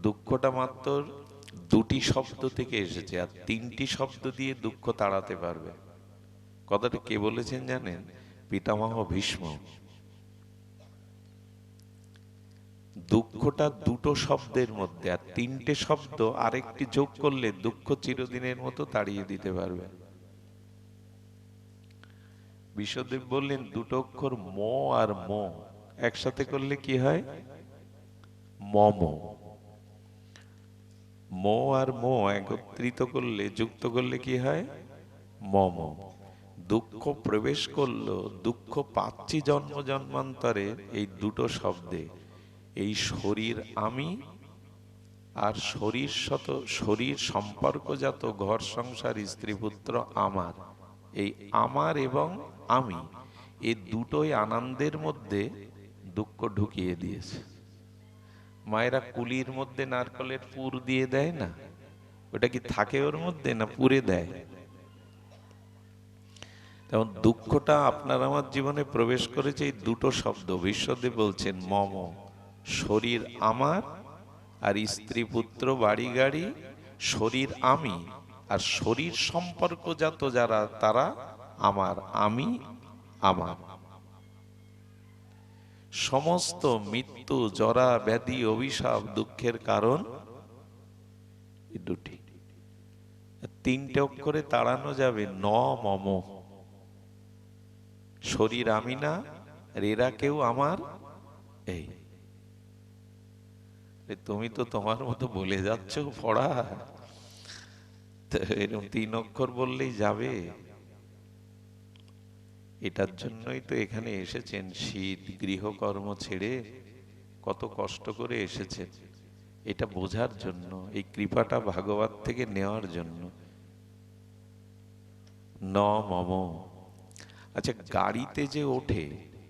দুঃখটা মাত্র দুটি শব্দ থেকে এসেছে, আর তিনটি শব্দ দিয়ে দুঃখ তাড়াতে পারবে। কথাটা কে বলেছেন জানেন? পিতামহ ভীষ্ম। দুঃখটা দুটো শব্দের মধ্যে, আর তিনটে শব্দ আরেকটি যোগ করলে দুঃখ চিরদিনের মতো তাড়িয়ে দিতে পারবে। বিশ্বদেব বললেন দুটো অক্ষর ম আর ম একসাথে করলে কি হয়? মম। ম আর ম একত্রিত করলে, যুক্ত করলে কি হয়? মম। দুঃখ প্রবেশ করলো, দুঃখ পাচ্ছি জন্ম জন্মান্তরে এই দুটো শব্দে। এই শরীর আমি, আর শরীর সম্পর্কজাত ঘর সংসার স্ত্রী পুত্র আমার। এই আমার এবং আমি, এই দুটোই আনন্দের মধ্যে দুঃখ ঢুকিয়ে দিয়েছে। মায়েরা কুলির মধ্যে নারকেলের পুর দিয়ে দেয় না? ওটা কি থাকে ওর মধ্যে, না পুরে দেয়? তেমন দুঃখটা আপনার আমার জীবনে প্রবেশ করেছে এই দুটো শব্দ। বিশ্বদেব বলছেন মম, শরীর আমার আর স্ত্রী পুত্র বাড়ি গাড়ি, শরীর আমি আর শরীর সম্পর্কজাত যারা তারা আমার, আমি আমার। সমস্ত মৃত্যু, জরা, ব্যাধি, অভিশাপ, দুঃখের কারণ এই দুটি। তিনটে অক্ষরে তাড়ানো যাবে ন মম। শরীর আমি না, আর এরা কেউ আমার। এই তুমি তো তোমার মতো বলে যাচ্ছ পড়া, এরকম তিন অক্ষর বললেই যাবে? এটার জন্যই তো এখানে এসেছেন, শীত গৃহকর্ম ছেড়ে কত কষ্ট করে এসেছেন এটা বোঝার জন্য, এই কৃপাটা ভাগবত থেকে নেওয়ার জন্য। ন মম। আচ্ছা, গাড়িতে যে ওঠে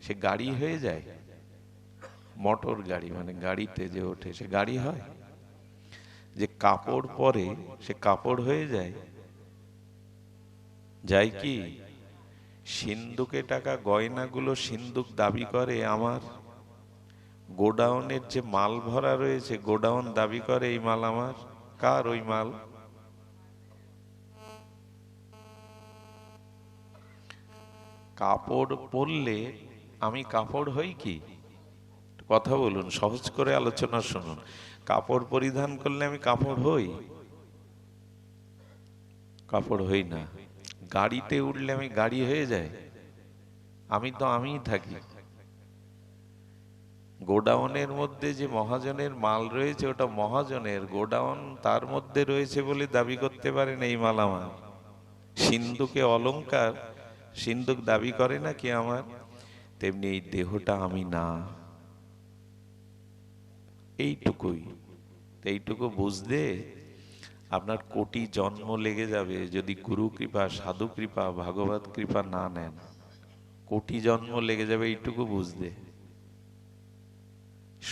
সে গাড়ি হয়ে যায়? মোটর গাড়ি মানে গাড়িতে যে ওঠে সে গাড়ি হয়? যে কাপড় পরে সে কাপড় হয়ে যায়? যায় কি? সিন্ধুকে টাকা গয়নাগুলো সিন্ধুক দাবি করে আমার, গোডাউনের যে মাল ভরা রয়েছে গোডাউন দাবি করে এই মাল আমার। কার ওই মাল? কাপড় পরলে আমি কাপড় হই কি? কথা বলুন, সহজ করে আলোচনা শুনুন। কাপড় পরিধান করলে আমি কাপড় হই? কাপড় হই না। গাড়িতে উঠলে আমি গাড়ি হয়ে যায়? আমি তো আমিই থাকি। গোডাউনের মধ্যে যে মহাজনের মাল রয়েছে ওটা মহাজনের গোডাউন, তার মধ্যে রয়েছে বলে দাবি করতে পারেন এই মাল আমার। সিন্ধুকে অলংকার, সিন্ধুক দাবি করে না কি আমার? তেমনি এই দেহটা আমি না। এইটুকুই। এইটুকু বুঝতে আপনার কোটি জন্ম লেগে যাবে যদি গুরু কৃপা, সাধু কৃপা, ভাগবত কৃপা না নেন। কোটি জন্ম লেগে যাবে এইটুকু বুঝতে।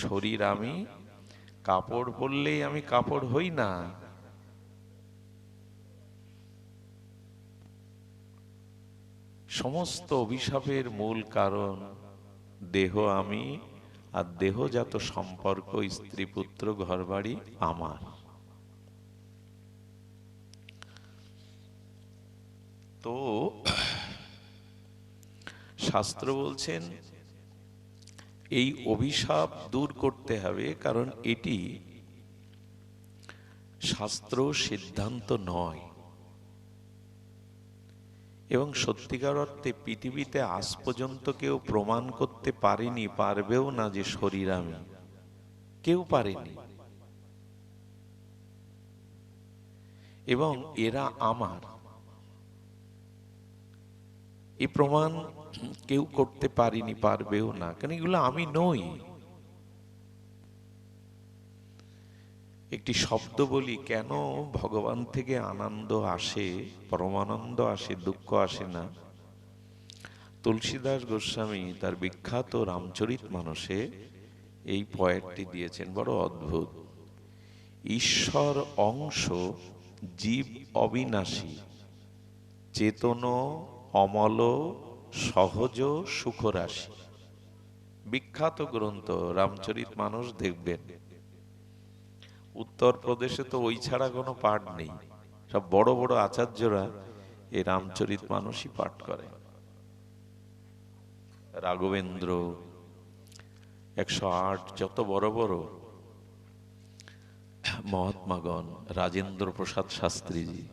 শরীর আমি, কাপড় পরলেই আমি কাপড় হই না। সমস্ত অভিশাপের মূল কারণ দেহ আমি, আর দেহজাত সম্পর্ক স্ত্রী পুত্র ঘরবাড়ি আমার। তো শাস্ত্র বলছেন এই অভিশাপ দূর করতে হবে, কারণ এটি শাস্ত্র সিদ্ধান্ত নয়। এবং সত্যিকার অর্থে পৃথিবীতে আজ পর্যন্ত কেউ প্রমাণ করতে পারেনি, পারবেও না যে শরীর আমি। কেউ পারেনি। এবং এরা আমার, এই প্রমাণ কেউ করতে পারেনি, পারবেও না, কারণ এগুলো আমি নই। একটি শব্দ বলি, কেন ভগবান থেকে আনন্দ আসে, পরমানন্দ আসে, দুঃখ আসে না? তুলসীদাস গোস্বামী তার বিখ্যাত রামচরিতমানসে এই পয়েন্টটি দিয়েছেন, বড় অদ্ভুত। ঈশ্বর অংশ, জীব অবিনাশী, চেতন অমল, সহজ সুখরাশি। বিখ্যাত গ্রন্থ রামচরিতমানস, দেখবেন। উত্তরপ্রদেশে তো ওই ছাড়া কোনো পাঠ নেই, সব বড় বড় আচার্যরা এই রামচরিত মানসই পাঠ করে। রাঘবেন্দ্র, 108 যত বড় বড় মহাত্মাগণ, রাজেন্দ্র প্রসাদ শাস্ত্রীজি,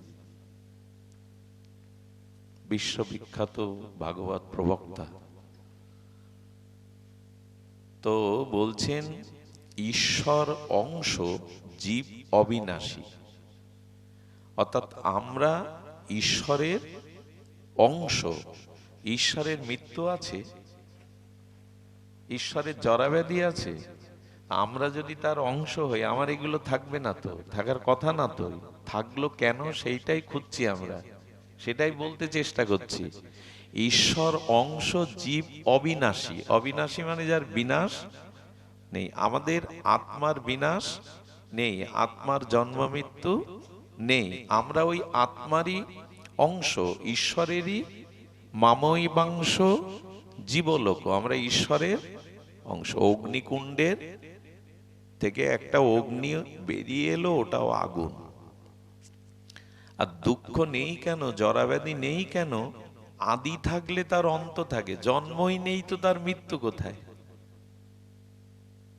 বিশ্ববিখ্যাত ভাগবত প্রবক্তা, তো বলছেন ঈশ্বর অংশ, জীব অবিনাশী। অর্থাৎ আমরা ঈশ্বরের অংশ। ঈশ্বরের মৃত্যু আছে, ঈশ্বরের জরাব্যাধি আছে। আমরা যদি তার অংশ হই, আমার এগুলো থাকবে না তো, থাকার কথা না তো, থাকলো কেন সেইটাই খুঁজছি আমরা, সেটাই বলতে চেষ্টা করছি। ঈশ্বর অংশ, জীব অবিনাশী। অবিনাশী মানে যার বিনাশ নেই। আমাদের আত্মার বিনাশ নেই, আত্মার জন্ম মৃত্যু নেই। আমরা ওই আত্মারই অংশ, ঈশ্বরেরই মামৈবাংশ জীবলোক। আমরা ঈশ্বরের অংশ। অগ্নিকুণ্ডের থেকে একটা অগ্নি বেরিয়ে এলো, ওটাও আগুন। আর দুঃখ নেই কেন, জরাব্যাধি নেই কেন? আদি থাকলে তার অন্ত থাকে, জন্মই নেই তো তার মৃত্যু কোথায়?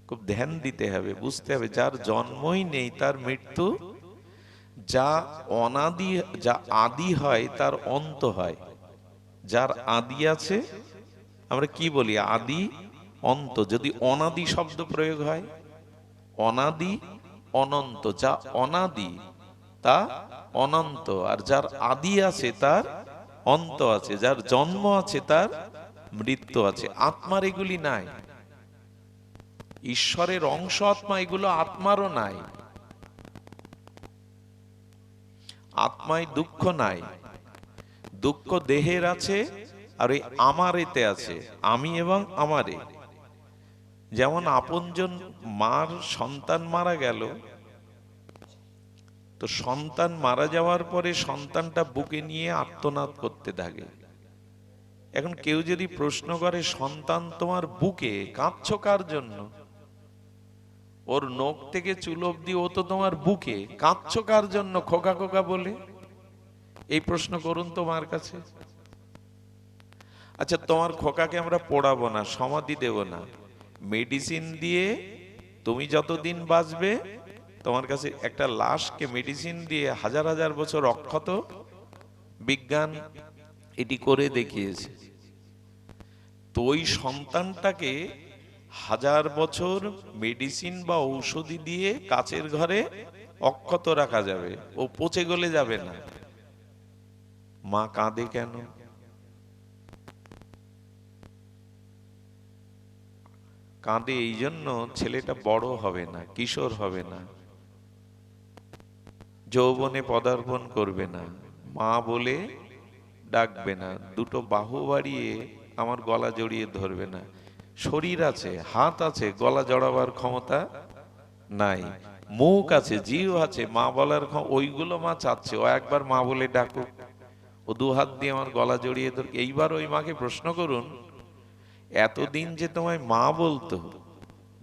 খুব ধ্যান দিতে হবে, বুঝতে হবে, যার জন্মই নেই তার মৃত্যু। যা অনাদি, যা আদি হয় তার অন্ত হয়। যার আদি আছে, আমরা কি বলি? আদি অন্ত। যদি অনাদি শব্দ প্রয়োগ হয়, অনাদি অনন্ত, যা অনাদি তা অনন্ত, আর যার আদি আছে তার অন্ত আছে, যার জন্ম আছে তার মৃত্যু আছে। আত্মার এগুলি নাই। ঈশ্বরের অংশ আত্মা, এগুলো আত্মারও নাই। আত্মায় দুঃখ নাই, দুঃখ দেহের আছে, আর ওই আমারেতে আছে, আমি এবং আমারে। যেমন আপনজন মার সন্তান মারা গেল, তো সন্তান মারা যাওয়ার পরে সন্তানটা বুকে নিয়ে আর্তনাদ করতে থাকে। এখন কেউ যদি প্রশ্ন করে, সন্তান তোমার বুকে, কাঁদছো কার জন্য? ওর নখ থেকে চুল অব্দি ও তো তোমার বুকে, কাঁদছো কার জন্য খোকা খোকা বলে? এই প্রশ্ন করুন তোমার কাছে। আচ্ছা, তোমার খোকাকে আমরা পোড়াবো না, সমাধি দেব না, মেডিসিন দিয়ে তুমি যতদিন বাঁচবে, তোমার কাছে একটা লাশকে মেডিসিন দিয়ে হাজার হাজার বছর অক্ষত, বিজ্ঞান এটি করে দেখিয়েছে। তো ওই সন্তানটাকে হাজার বছর মেডিসিন বা ঔষধি দিয়ে কাচের ঘরে অক্ষত রাখা যাবে, ও পচে গলে যাবে না। মা কাঁদে কেন? কাঁদে এই জন্য, ছেলেটা বড় হবে না, কিশোর হবে না, যৌবনে পদার্পণ করবে না, মা বলে ডাকবে না, দুটো বাহু বাড়িয়ে আমার গলা জড়িয়ে ধরবে না। শরীর আছে, হাত আছে, গলা জড়াবার ক্ষমতা নাই। মুখ আছে, জিভ আছে, মা বলার ওইগুলো মা চাচ্ছে। ও একবার মা বলে ডাকুক, ও দু হাত দিয়ে আমার গলা জড়িয়ে ধর। এইবার ওই মাকে প্রশ্ন করুন, এতদিন যে তোমায় মা বলতো,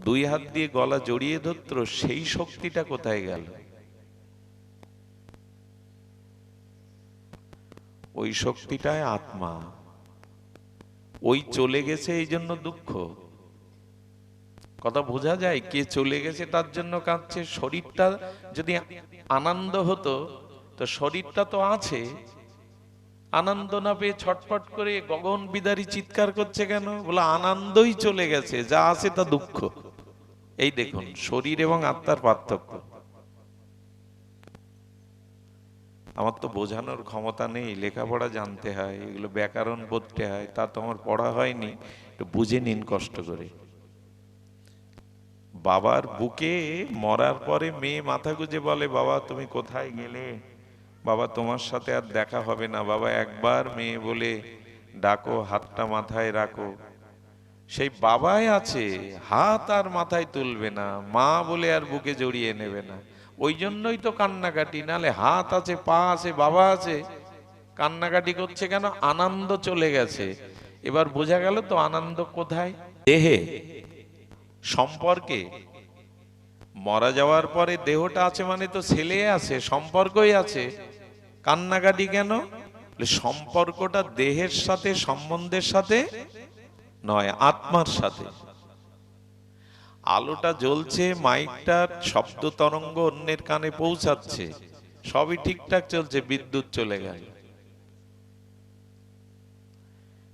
দুই হাত দিয়ে গলা জড়িয়ে ধরত, সেই শক্তিটা কোথায় গেল? ওই শক্তিটাই আত্মা। ওই চলে গেছে, এই জন্য দুঃখ। কথা বোঝা যায়? কে চলে গেছে তার জন্য কাঁদছে। শরীরটা যদি আনন্দ হতো, তো শরীরটা তো আছে, আনন্দ না পেয়ে ছটফট করে গগন বিদারী চিৎকার করছে কেন? বলে আনন্দই চলে গেছে, যা আছে তা দুঃখ। এই দেখুন শরীর এবং আত্মার পার্থক্য। আমার তো বোঝানোর ক্ষমতা নেই, লেখাপড়া জানতে হয়, এগুলো ব্যাকরণ পড়তে হয়, তা তো আমার পড়া হয়নি। একটু বুঝে নিন কষ্ট করে। বাবার বুকে মরার পরে মেয়ে মাথা গুঁজে বলে, বাবা তুমি কোথায় গেলে? বাবা তোমার সাথে আর দেখা হবে না। বাবা একবার মেয়ে বলে ডাকো, হাতটা মাথায় রাখো। সেই বাবাই আছে, হাত আর মাথায় তুলবে না, মা বলে আর বুকে জড়িয়ে নেবে না। ওই জন্যই তো কান্নাকাটি। নালে হাত আছে, পা আছে, বাবা আছে, কান্নাকাটি করছে কেন? আনন্দ চলে গেছে। এবার বোঝা গেল তো আনন্দ কোথায়? দেহে, সম্পর্কে, মরা যাওয়ার পরে দেহটা আছে মানে তো ছেলে আছে, সম্পর্কই আছে, কান্নাকাটি কেন? সম্পর্কটা দেহের সাথে, সম্বন্ধের সাথে নয়, আত্মার সাথে। আলোটা জ্বলছে, মাইকটার শব্দ তরঙ্গ অন্যের কানে পৌঁছাচ্ছে, সবই ঠিকঠাক চলছে, বিদ্যুৎ চলে গেল।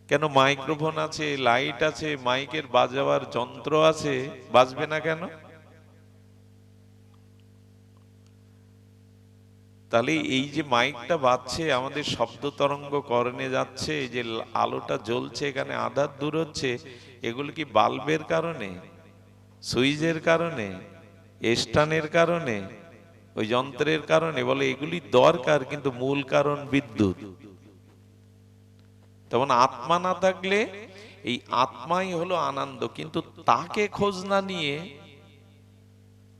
কেন? মাইক্রোফোন আছে, লাইট আছে, মাইকের বাজাবার যন্ত্র আছে, বাজবে না কেন? তাহলে এই যে মাইকটা বাজছে, আমাদের শব্দ তরঙ্গ কর্ণে যাচ্ছে, এই যে আলোটা জ্বলছে, এখানে আধার দূর হচ্ছে, এগুলো কি বাল্বের কারণে, সুইচের কারণে, স্টানের কারণে, ওই যন্ত্রের কারণে? বলে এগুলি দরকার, কিন্তু মূল কারণ বিদ্যুৎ। তেমন আত্মা না থাকলে, এই আত্মাই হলো আনন্দ, কিন্তু তাকে খোঁজ না নিয়ে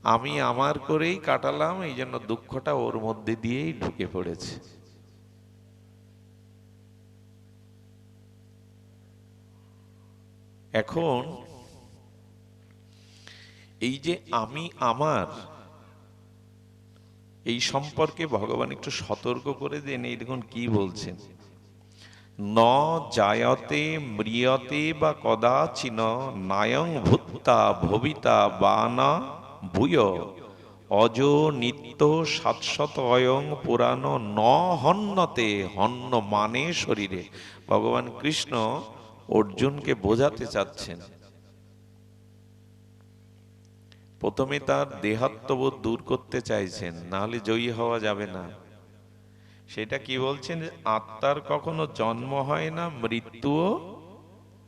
আমি আমার করেই কাটালাম, এই জন্য দুঃখটা ওর মধ্যে দিয়েই ঢুকে পড়েছে। এখন এই যে আমি আমার, এই সম্পর্কে ভগবান একটু সতর্ক করে দেন। এই দেখুন কি বলছেন, ন জায়তে ম্রিয়তে বা কদাচিন নায়ং ভূত্তা ভবিতা বা না ভূয় অজ নিত্য শাশ্বত অয়ং পুরাণ ন হন্যতে, হন্য মানে শরীরে। ভগবান কৃষ্ণ অর্জুনকে বোঝাতে চাচ্ছেন, প্রথমে তার দেহাত্মবোধ দূর করতে চাইছেন, নাহলে জয়ী হওয়া যাবে না। সেটা কি বলছেন? আত্মার কখনো জন্ম হয় না, মৃত্যুও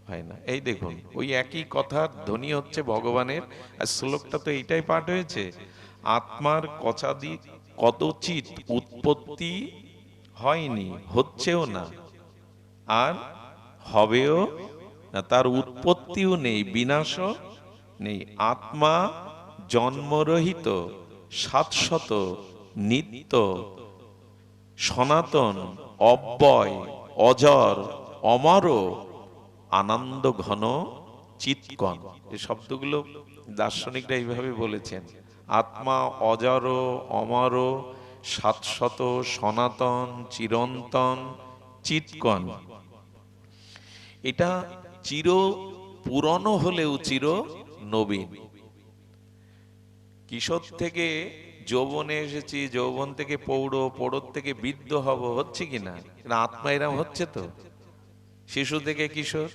হয় না। এই দেখুন, ওই একই কথার ধ্বনি হচ্ছে ভগবানের। আর শ্লোকটা তো এইটাই পাঠ হয়েছে, আত্মার কচাদি কদচিৎ উৎপত্তি হয়নি, হচ্ছেও না, আর হবেও না, তার উৎপত্তিও নেই, বিনাশও নেই। আত্মা জন্মরহিত, শাশ্বত, নিত্য, সনাতন, অব্যয়, অজর, অমর, আনন্দ ঘন, চিৎকন। এই শব্দগুলো দার্শনিকরা এইভাবে বলেছেন। আত্মা অজর, অমর, শাশ্বত, সনাতন, চিরন্তন, চিৎকন। এটা চির পুরনো হলেও চির নবীন। কিশোর থেকে যৌবনে এসেছি, যৌবন থেকে পৌঢ়, পৌঢ় থেকে বৃদ্ধ হব, হচ্ছে কিনা? আত্মা এরম হচ্ছে তো। শিশু থেকে কিশোর,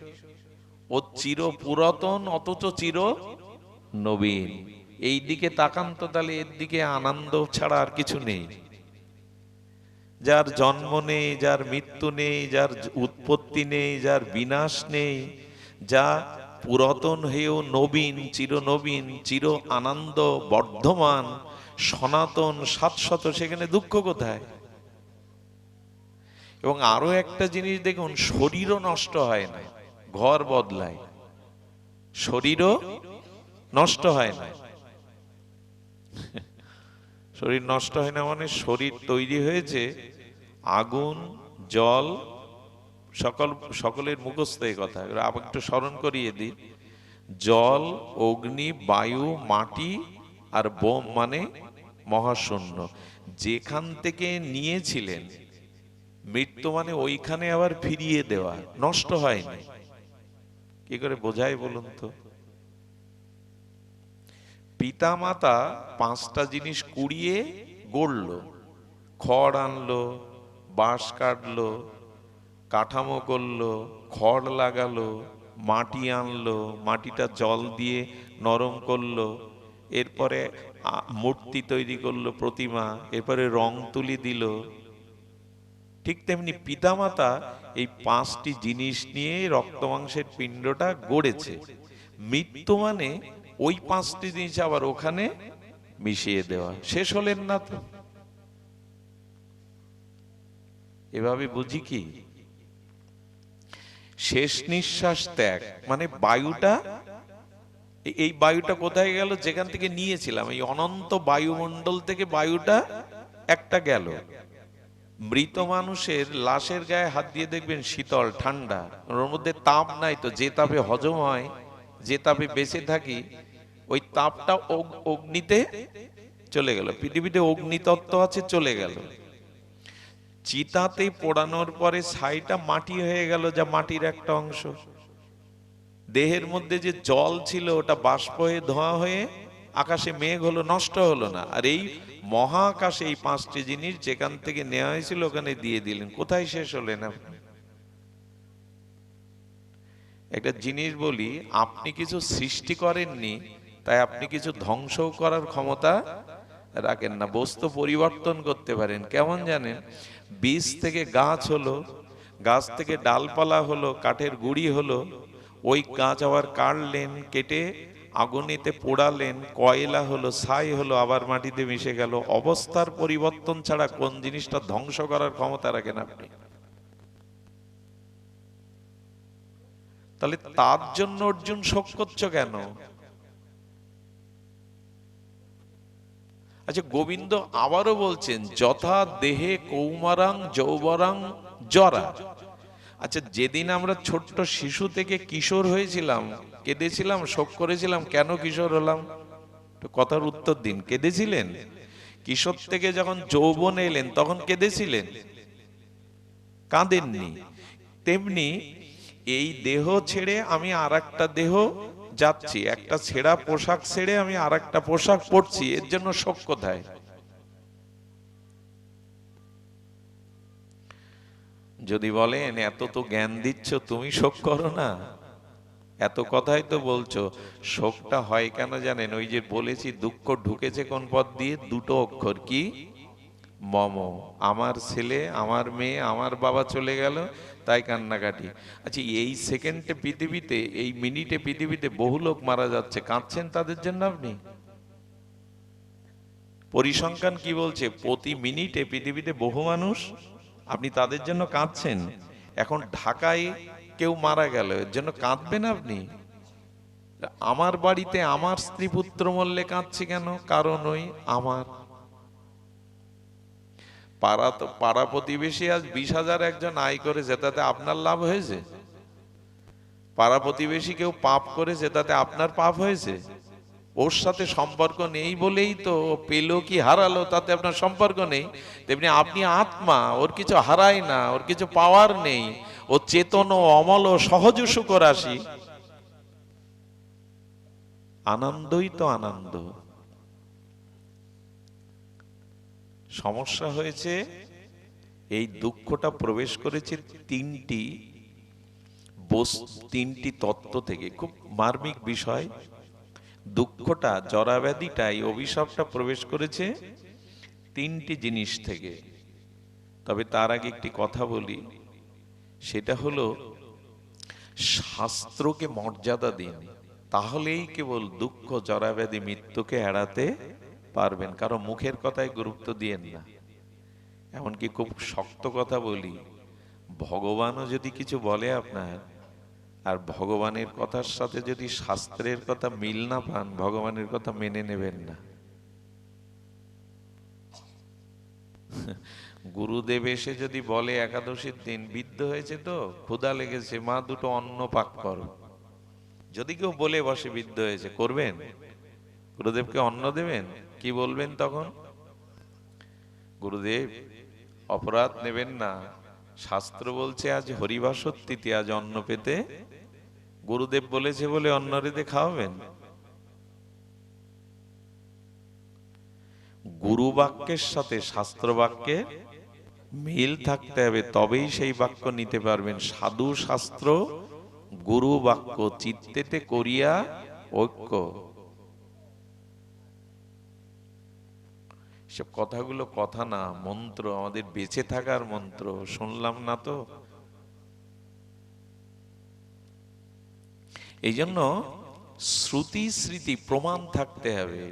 ও চির পুরাতন অথচ চির নবীন। এই দিকে তাকান তো, তাহলে এর দিকে আনন্দ ছাড়া আর কিছু নেই। যার জন্ম নেই, যার মৃত্যু নেই, যার উৎপত্তি নেই, যার বিনাশ নেই, যা পুরাতন হয়েও নবীন, চিরনবীন, চির আনন্দ বর্ধমান, সনাতন, শাশ্বত, সেখানে দুঃখ কোথায়? এবং আরো একটা জিনিস দেখুন, শরীরও নষ্ট হয় না, ঘর বদলায়, শরীরও নষ্ট হয় না। শরীর নষ্ট হয় না মানে শরীর তৈরি হয়েছে আগুন, জল, সকলের মুখস্থ এই কথা। আবার একটু স্মরণ করিয়ে দিই, জল, অগ্নি, বায়ু, মাটি আর বোম মানে মহাশূন্য। যেখান থেকে নিয়েছিলেন, মৃত্যু মানে ওইখানে আবার ফিরিয়ে দেওয়া, নষ্ট হয়নি। কি করে বোঝায় বলুন তো? পিতা মাতা পাঁচটা জিনিস কুড়িয়ে গড়লো, খড় আনলো, বাঁশ কাটলো, কাঠামো করলো, খড় লাগালো, মাটি আনলো, মাটিটা জল দিয়ে নরম করলো, এরপরে মূর্তি তৈরি করলো, প্রতিমা, এরপরে রং তুলি দিল। ঠিক তেমনি পিতামাতা এই পাঁচটি জিনিস নিয়ে রক্ত মাংসের পিণ্ডটা গড়েছে। মৃত্যু মানে ওই পাঁচটি জিনিস আবার ওখানে মিশিয়ে দেওয়া। শেষ হলেন না তো? এভাবে বুঝি কি, শেষ নিঃশ্বাস ত্যাগ মানে বায়ুটা, এই বায়ুটা কোথায় গেল? যেখান থেকে নিয়েছিলাম, এই অনন্ত বায়ুমণ্ডল থেকে বায়ুটা একটা গেল। মৃত মানুষের লাশের গায়ে হাত দিয়ে দেখবেন শীতল, ঠান্ডা, ওর মধ্যে তাপ নাই তো। যে তাপে হজম হয়, যে তাপে বেঁচে থাকি, ওই তাপটা অগ্নিতে চলে গেল, পৃথিবীতে অগ্নিতত্ত্ব আছে, চলে গেল। চিতাতে পোড়ানোর পরে ছাইটা মাটি হয়ে গেল, যা মাটির একটা অংশ। দেহের মধ্যে যে জল ছিল ওটা বাষ্প হয়ে ধোঁয়া হয়ে আকাশে মেঘ হলো, নষ্ট হলো না। আর এই মহাকাশে এই পাঁচটি জিনিস যেখান থেকে নেওয়া হয়েছিল ওখানে দিয়ে দিলেন, কোথায় শেষ হলেন আপনি? একটা জিনিস বলি, আপনি কিছু সৃষ্টি করেননি, তাই আপনি কিছু ধ্বংস করার ক্ষমতা রাখেন না। বস্তু পরিবর্তন করতে পারেন। কেমন জানেন? বীজ থেকে গাছ হলো, গাছ থেকে ডালপালা হলো, কাঠের গুঁড়ি হলো, ওই গাছ আবার কাটলেন, কেটে আগুনেতে পোড়ালেন, কয়লা হলো, ছাই হলো, আবার মাটিতে মিশে গেল। অবস্থার পরিবর্তন ছাড়া কোন জিনিসটা ধ্বংস করার ক্ষমতা রাখেন আপনি? তাহলে তার জন্য অর্জুন শোক করছো কেন? আচ্ছা, গোবিন্দ আবারও বলছেন, যথা দেহে কৌমারাং যৌবরাং জরা। আচ্ছা, যেদিন আমরা ছোট্ট শিশু থেকে কিশোর হয়েছিলাম, কেঁদেছিলাম, শোক করেছিলাম, কেন কিশোর হলাম? কথার উত্তর দিন। কেঁদেছিলেন? কিশোর থেকে যখন যৌবন এলেন তখন কেঁদেছিলেন? কাঁদেননি। তেমনি এই দেহ ছেড়ে আমি আর একটা দেহ যাচ্ছি, একটা ছেঁড়া পোশাক ছেড়ে আমি আর একটা পোশাক পরছি, এর জন্য শোক কোথায়? যদি বলেন এত তো জ্ঞান দিচ্ছ, তুমি শোক করো না, এত কথাই তো বলছো, শোকটা হয় কেন জানেন? ওই যে বলেছি, দুঃখ ঢুকেছে কোন পথ দিয়ে? দুটো অক্ষর, কি? মম। আমার ছেলে, আমার মেয়ে, আমার বাবা চলে গেল, তাই কান্নাকাটি। আচ্ছা, এই সেকেন্ডে পৃথিবীতে, এই মিনিটে পৃথিবীতে বহু লোক মারা যাচ্ছে, কাঁদছেন তাদের জন্য আপনি? পরিসংখ্যান কি বলছে? প্রতি মিনিটে পৃথিবীতে বহু মানুষ, আপনি তাদের জন্য কাঁদছেন। এখন ঢাকায় কেউ মারা গেল, এর জন্য কাঁদবেন আপনি? আমার বাড়িতে আমার স্ত্রী পুত্র মরলে কাঁদছি কেন? কারণ ওই আমার পাড়া প্রতিবেশী আজ 20,000 একজন আয় করেছে, তাতে আপনার লাভ হয়েছে? পাড়া প্রতিবেশী কেউ পাপ করেছে, তাতে আপনার পাপ হয়েছে? ওর সাথে সম্পর্ক নেই বলেই তো পেলো কি হারালো, তাতে আপনার সম্পর্ক নেই। তেমনি আপনি আত্মা, ওর কিছু হারায় না, ওর কিছু পাওয়ার নেই, ও চেতন ও অমল ও সহজ সুখ রাশি। আনন্দই তো আনন্দ। সমস্যা হয়েছে এই দুঃখটা প্রবেশ করেছে তিনটি তত্ত্ব থেকে। খুব মার্মিক বিষয়। দুঃখটা, জরাব্যাধিটা, এই অভিশাপটা প্রবেশ করেছে তিনটি জিনিস থেকে। তবে তার আগে একটি কথা বলি, সেটা হলো শাস্ত্রকে মর্যাদা দিন, তাহলেই কেবল দুঃখ, জরাব্যাধি, মৃত্যুকে এড়াতে পারবেন। কারণ মুখের কথায় গুরুত্ব দিয়েন না। এমনকি খুব শক্ত কথা বলি, ভগবানও যদি কিছু বলে আপনার, আর ভগবানের কথার সাথে যদি শাস্ত্রের কথা মিল না পান, ভগবানের কথা মেনে নেবেন না। গুরুদেব এসে যদি বলে একাদশীর দিন বৃদ্ধ হয়েছে তো ক্ষুধা লেগেছে, মা দুটো অন্ন পাক করো, যদি কেউ বলে বসে বৃদ্ধ হয়েছে, করবেন? গুরুদেবকে অন্ন দেবেন? কি বলবেন তখন? গুরুদেব, অপরাধ নেবেন না, শাস্ত্র বলছে আজ হরিবাসর তিথি, আজ অন্ন পেতে, গুরুদেব বলেছে বলে অন্ন রেঁধে খাওয়াবেন? গুরু বাক্যের সাথে শাস্ত্র বাক্যের মিল থাকতে হবে, তবেই সেই বাক্য নিতে পারবেন। সাধু শাস্ত্র গুরু বাক্য চিত্তেতে করিয়া ঐক্য। সব কথাগুলো কথা না, মন্ত্র, আমাদের বেঁচে থাকার মন্ত্র। শুনলাম না তো? এই জন্য শ্রুতি স্মৃতি প্রমাণ থাকতে হবে।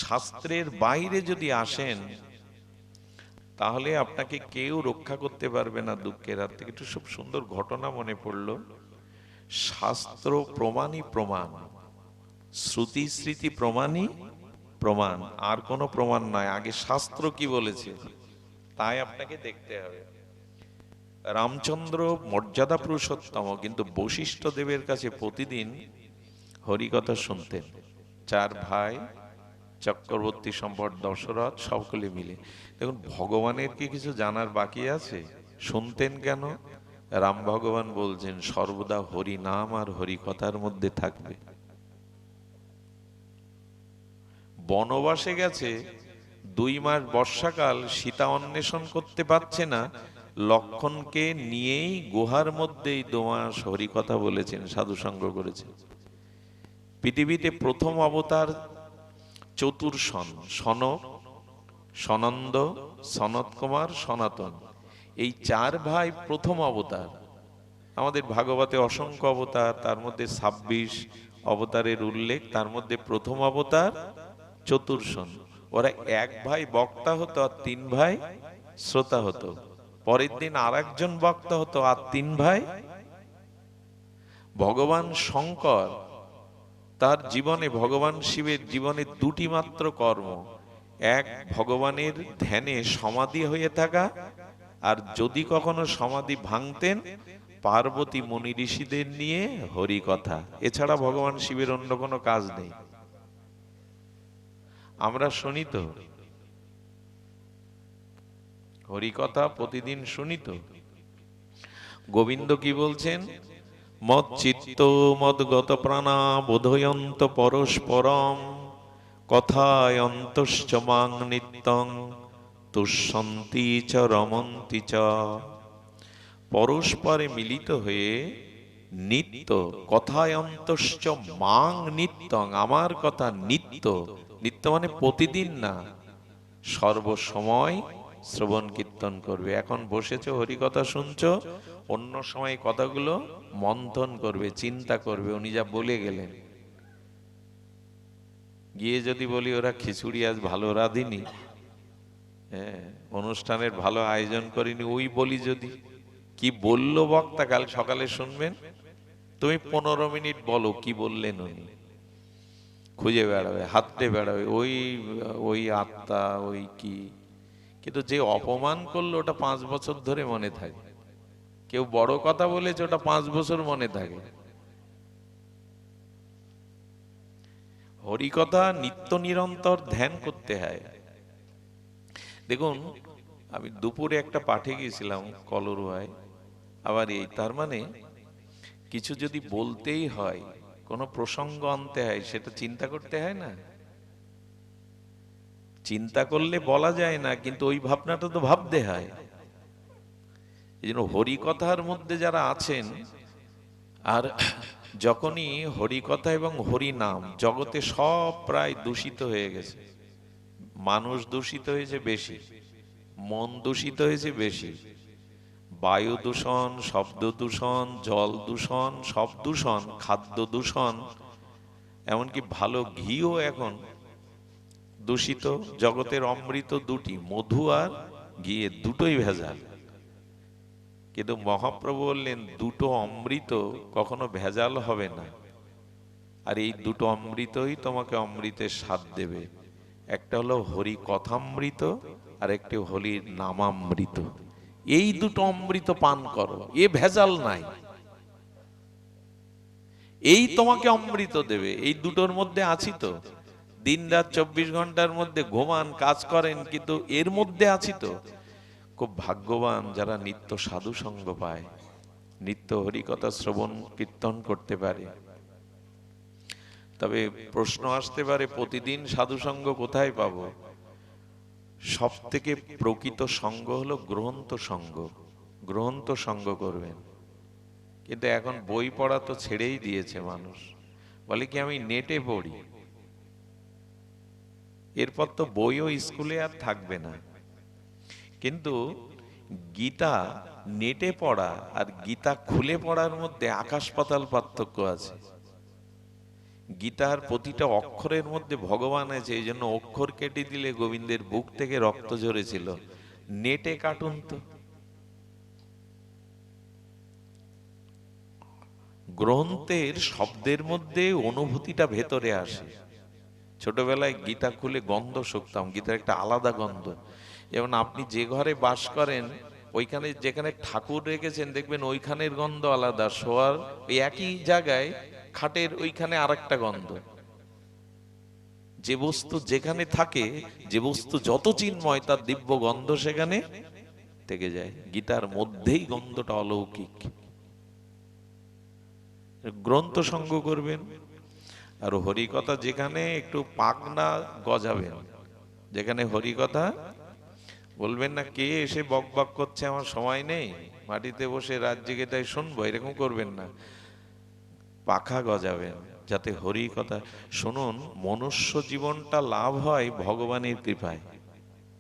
শাস্ত্রের বাইরে যদি আসেন, তাহলে আপনাকে কেউ রক্ষা করতে পারবে না দুঃখের হাত থেকে। একটু সব সুন্দর ঘটনা মনে পড়লো। শাস্ত্র প্রমাণই প্রমাণ, শ্রুতি স্মৃতি প্রমাণই প্রমাণ, আর কোনো প্রমাণ নয়। আগে শাস্ত্র কি বলেছে তাই আপনাকে দেখতে হবে। রামচন্দ্র মর্যাদা পুরুষোত্তম, কিন্তু বশিষ্ঠ দেবের কাছে প্রতিদিন হরিকথা শুনতেন। চার ভাই, চক্রবর্তী সম্রাট দশরথ, সকলে মিলে। দেখুন, ভগবানের কি কিছু জানার বাকি আছে? শুনতেন কেন? রাম ভগবান বলছেন সর্বদা হরি নাম আর হরি কথার মধ্যে থাকবে। বনবাসে গেছে, 2 মাস বর্ষাকাল, সীতা অন্বেষণ করতে পারছে না, লক্ষণকে নিয়েই গুহার মধ্যেই 2 মাস হরি কথা বলেছেন, সাধুসঙ্গ করেছেন। পৃথিবীতে প্রথম অবতার চতুর্সন, সনক, সনন্দ, সনত কুমার, সনাতন, এই 4 ভাই প্রথম অবতার। আমাদের ভাগবতে অসংখ্য অবতার, তার মধ্যে 26 অবতারের উল্লেখ, তার মধ্যে প্রথম অবতার চতুর্সন। ওরা 1 ভাই বক্তা হতো আর 3 ভাই শ্রোতা হতো। পরের দিন আর একজন বক্তা হতো আর 3 ভাই। ভগবান শঙ্কর তার জীবনে, ভগবান শিবের জীবনে 2টি মাত্র কর্ম, এক ভগবানের ধ্যানে সমাধি হয়ে থাকা, আর যদি কখনো সমাধি ভাঙতেন পার্বতী মুনি ঋষিদের নিয়ে হরি কথা। এছাড়া ভগবান শিবের অন্য কোনো কাজ নেই। আমরা শুনি তো হরি কথা, প্রতিদিন শুনি তো। গোবিন্দ কি বলছেন? মদ চিত্ত মদগত প্রাণা বোধয়ন্ত পরস্পরম কথায়ন্তশ্চ মাং নিত্যং তুষ্যন্তি চ রমন্তি চ। পরস্পরে মিলিত হয়ে নিত্য, কথায়ন্তশ্চ মাং নিত্যং, আমার কথা নিত্য, নিত্য মানে প্রতিদিন না, সর্বসময় শ্রবণ কীর্তন করবে। এখন বসেছো হরি কথা শুনছো, অন্য সময় কথাগুলো মন্থন করবে, চিন্তা করবে, উনি যা বলে গেলেন। গিয়ে যদি বলি ওরা খিচুড়ি আজ ভালো রাঁধেনি, হ্যাঁ, অনুষ্ঠানের ভালো আয়োজন করিনি, ওই বলি যদি কি বললো বক্তা, কাল সকালে শুনবেন, তুমি 15 মিনিট বলো কি বললেন উনি, খুঁজে বেড়াবে, হাতড়ে বেড়াবে, ওই ওই আত্মা, ওই কি। কিন্তু যে অপমান করলো ওটা 5 বছর ধরে মনে থাকে। কেউ বড় কথা বলেছে, ওটা 5 বছর মনে থাকে। হরিকথা নিত্য নিরন্তর ধ্যান করতে হয়। দেখুন, আমি দুপুরে একটা পাঠে গিয়েছিলাম কলরুয়ায়, আবার এই তার মানে কিছু যদি বলতেই হয়, কোনো প্রসঙ্গ আনতে হয়, সেটা চিন্তা করতে হয় না? চিন্তা করলে বলা যায় না, কিন্তু ওই ভাবনাটা তো ভাবতে হয়। এই জন্য হরিকথার মধ্যে যারা আছেন, আর যখনই হরিকথা এবং হরি নাম, জগতে সব প্রায় দূষিত হয়ে গেছে। মানুষ দূষিত হয়েছে বেশি, মন দূষিত হয়েছে বেশি, বায়ু দূষণ, শব্দ দূষণ, জল দূষণ, সব দূষণ, খাদ্য দূষণ, এমনকি ভালো ঘিও এখন দূষিত। জগতের অমৃত 2টি, মধু আর ঘি, দুটোই ভেজাল। কিন্তু মহাপ্রভু বললেন 2টো অমৃত কখনো ভেজাল হবে না, আর এই 2টো অমৃতই তোমাকে অমৃতের স্বাদ দেবে। একটা হলো হরি কথামৃত, আর একটি হরির নামামৃত। এই 2টো অমৃত পান করো, এ ভেজাল নাই, এই তোমাকে অমৃত দেবে। এই 2টোর মধ্যে আছি তো, দিন রাত 24 ঘন্টার মধ্যে ঘুমান, কাজ করেন, কিন্তু এর মধ্যে আছি তো। খুব ভাগ্যবান যারা নিত্য সাধু সঙ্গ পায়, নিত্য হরিকথা শ্রবণ কীর্তন করতে পারে। তবে প্রশ্ন আসতে পারে, প্রতিদিন সাধু সঙ্গ কোথায় পাবো? সব থেকে প্রকৃত সঙ্গ হলো গ্রন্থ সঙ্গ। গ্রন্থ সঙ্গ করবেন। কিন্তু এখন বই পড়া তো ছেড়েই দিয়েছে মানুষ, বলে কি আমি নেটে পড়ি। এরপর তো বইও স্কুলে আর থাকবে না। কিন্তু গীতা নেটে পড়া আর গীতা খুলে পড়ার মধ্যে আকাশ পাতাল পার্থক্য আছে। গীতার প্রতিটা অক্ষরের মধ্যে ভগবান আছে, এই জন্য অক্ষর কেটে দিলে গোবিন্দের বুক থেকে রক্ত ঝরেছিল। নেটে কাটুন তো, গ্রন্থের শব্দের মধ্যে অনুভূতিটা ভেতরে আসে। ছোটবেলায় গীতা খুলে গন্ধ শুকতাম, গীতার একটা আলাদা গন্ধ। যেমন আপনি যে ঘরে বাস করেন, ওইখানে যেখানে ঠাকুর রেখেছেন দেখবেন ওইখানের গন্ধ আলাদা, শোয়ার ওই একই জায়গায় খাটের ওইখানে আরেকটা গন্ধ। যে বস্তু যেখানে থাকে, যে বস্তু যত চিন্ময় তার দিব্য গন্ধ সেখানে থেকে যায়। গীতার মধ্যেই গন্ধটা অলৌকিক। গ্রন্থ সঙ্গ করবেন, আর হরিকথা যেখানে একটু পাকনা গজাবেন, যেখানে হরিকথা বলবেন না কে এসে বক বক করছে আমার সময় নেই, মাটিতে বসে রাত জেগে তাই শুনবো, এরকম করবেন না। পাখা গজাবেন যাতে হরি কথা শুনুন। মনুষ্য জীবনটা লাভ হয় ভগবানের কৃপায়।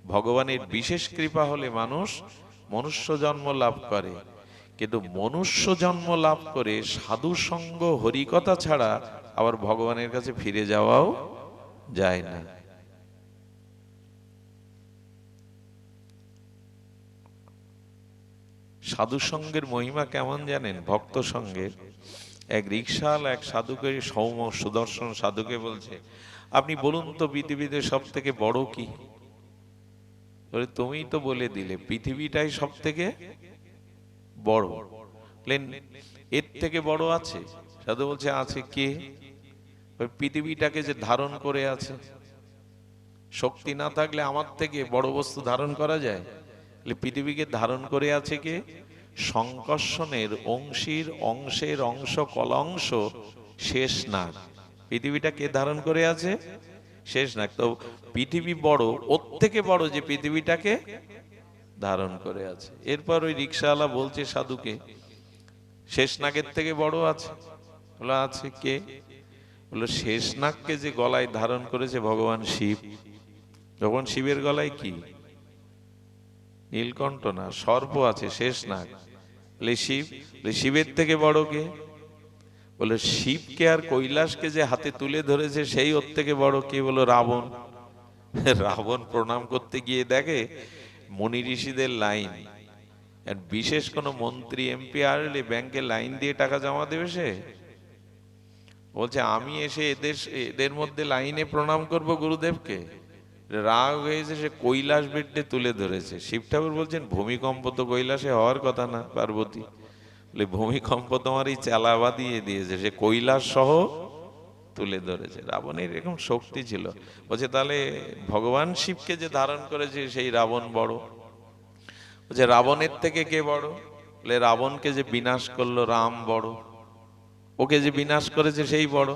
ভগবানের বিশেষ কৃপা হলে মানুষ মনুষ্য জন্ম লাভ করে, কিন্তু মনুষ্য জন্ম লাভ করে সাধু সঙ্গ হরিকথা ছাড়া আবার ভগবানের কাছে ফিরে যাওয়াও যায় না। সাধু সঙ্গের মহিমা কেমন জানেন? ভক্ত সঙ্গের। এক রিকশাল এক সাধুকে, সৌম্য সুদর্শন সাধুকে বলছে, আপনি বলুন তো পৃথিবীতে সব থেকে বড় কি? তুমিই তো বলে দিলে পৃথিবীটাই সব থেকে বড়। এর থেকে বড় আছে? সাধু বলছে আছে। কে? পৃথিবীটাকে যে ধারণ করে আছে। শক্তি না থাকলে আমার থেকে বড় বস্তু ধারণ করা যায়? পৃথিবীকে ধারণ করে আছে কে? সংকর্ষণের অংশীর অংশের অংশ কলাংশ শেষ নাগ। পৃথিবীটা কে ধারণ করে আছে? শেষ নাগ। তো পৃথিবী বড়, ওর থেকে বড় যে পৃথিবীটাকে ধারণ করে আছে। এরপর ওই রিকশাওয়ালা বলছে সাধুকে, শেষ নাগের থেকে বড় আছে? বলো আছে। কে? বললো শেষ নাগকে যে গলায় ধারণ করেছে ভগবান শিব। ভগবান শিবের গলায় কি? নীলকণ্ঠ না, সর্প আছে, শেষ নাগ। শিব। শিবের থেকে বড় কে? বলে শিবকে আর কৈলাসকে যে হাতে তুলে ধরেছে সেই ওর থেকে বড় কে? বলো রাবণ। রাবণ প্রণাম করতে গিয়ে দেখে মুনি ঋষিদের লাইন, আর বিশেষ কোন মন্ত্রী এমপি আসলে ব্যাংকে লাইন দিয়ে টাকা জমা দেবে, সে বলছে আমি এসে এদের মধ্যে লাইনে প্রণাম করব গুরুদেবকে। রাগ হয়েছে, সে কৈলাস বেডে তুলে ধরেছে। শিব ঠাকুর বলছেন ভূমিকম্প তো কৈলাসে হওয়ার কথা না পার্বতী। ভূমিকম্প তোমার এই চালাবা দিয়ে দিয়েছে, সে কৈলাস সহ তুলে ধরেছে। রাবণের এরকম শক্তি ছিল। বলছে তাহলে ভগবান শিবকে যে ধারণ করেছে সেই রাবণ বড়। বলছে রাবণের থেকে কে বড়? বলে রাবণকে যে বিনাশ করলো রাম বড়। ওকে যে বিনাশ করেছে সেই বড়।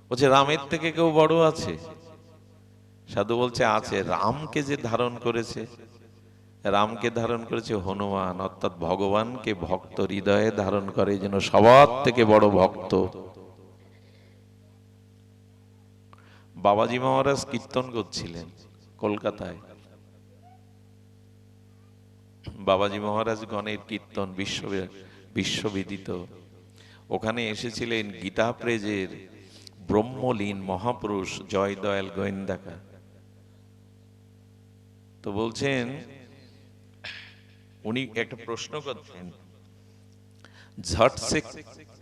বলছে রামের থেকে কেউ বড় আছে? সাধু বলছে আছে। রামকে যে ধারণ করেছে, রামকে ধারণ করেছে হনুমান, অর্থাৎ ভগবানকে ভক্ত হৃদয়ে ধারণ করে যেন সবার থেকে বড় ভক্ত। বাবাজি মহারাজ কীর্তন করছিলেন কলকাতায়। বাবাজি মহারাজ গণের কীর্তন বিশ্ববিদিত। ওখানে এসেছিলেন গীতা প্রেজের ব্রহ্মলীন মহাপুরুষ জয়দয়াল গোয়েন্দাকা। তো বলছেন, উনি একটা প্রশ্ন করছেন, ঝট সে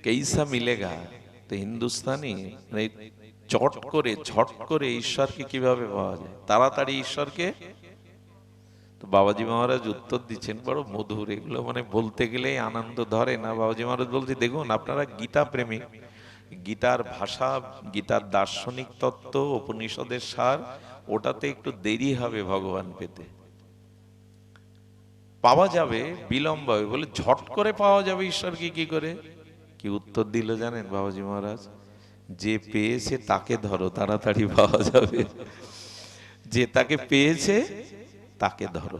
কেইসা মিলেগা? তো হিন্দুস্তানি মানে ঝট করে ঈশ্বরকে কিভাবে পাওয়া যায়, তাড়াতাড়ি ঈশ্বরকে? তো বাবাজি মহারাজ উত্তর দিচ্ছেন বড় মধুর, এগুলো মানে বলতে গেলেই আনন্দ ধরে না। বাবাজি মহারাজ বলছে, দেখুন আপনারা গীতা প্রেমিক, গীতার ভাষা, গীতার দার্শনিক তত্ত্ব, উপনিষদের সার, ওটাতে একটু দেরি হবে ভগবান পেতে। পাওয়া যাবে, বিলম্ব হবে। বলে ঝট করে পাওয়া যাবে ঈশ্বরকে কি করে? কি উত্তর দিল জানেন বাবাজি মহারাজ? যে পেয়েছে তাকে ধরো, তাড়াতাড়ি পাওয়া যাবে। যে তাকে পেয়েছে তাকে ধরো।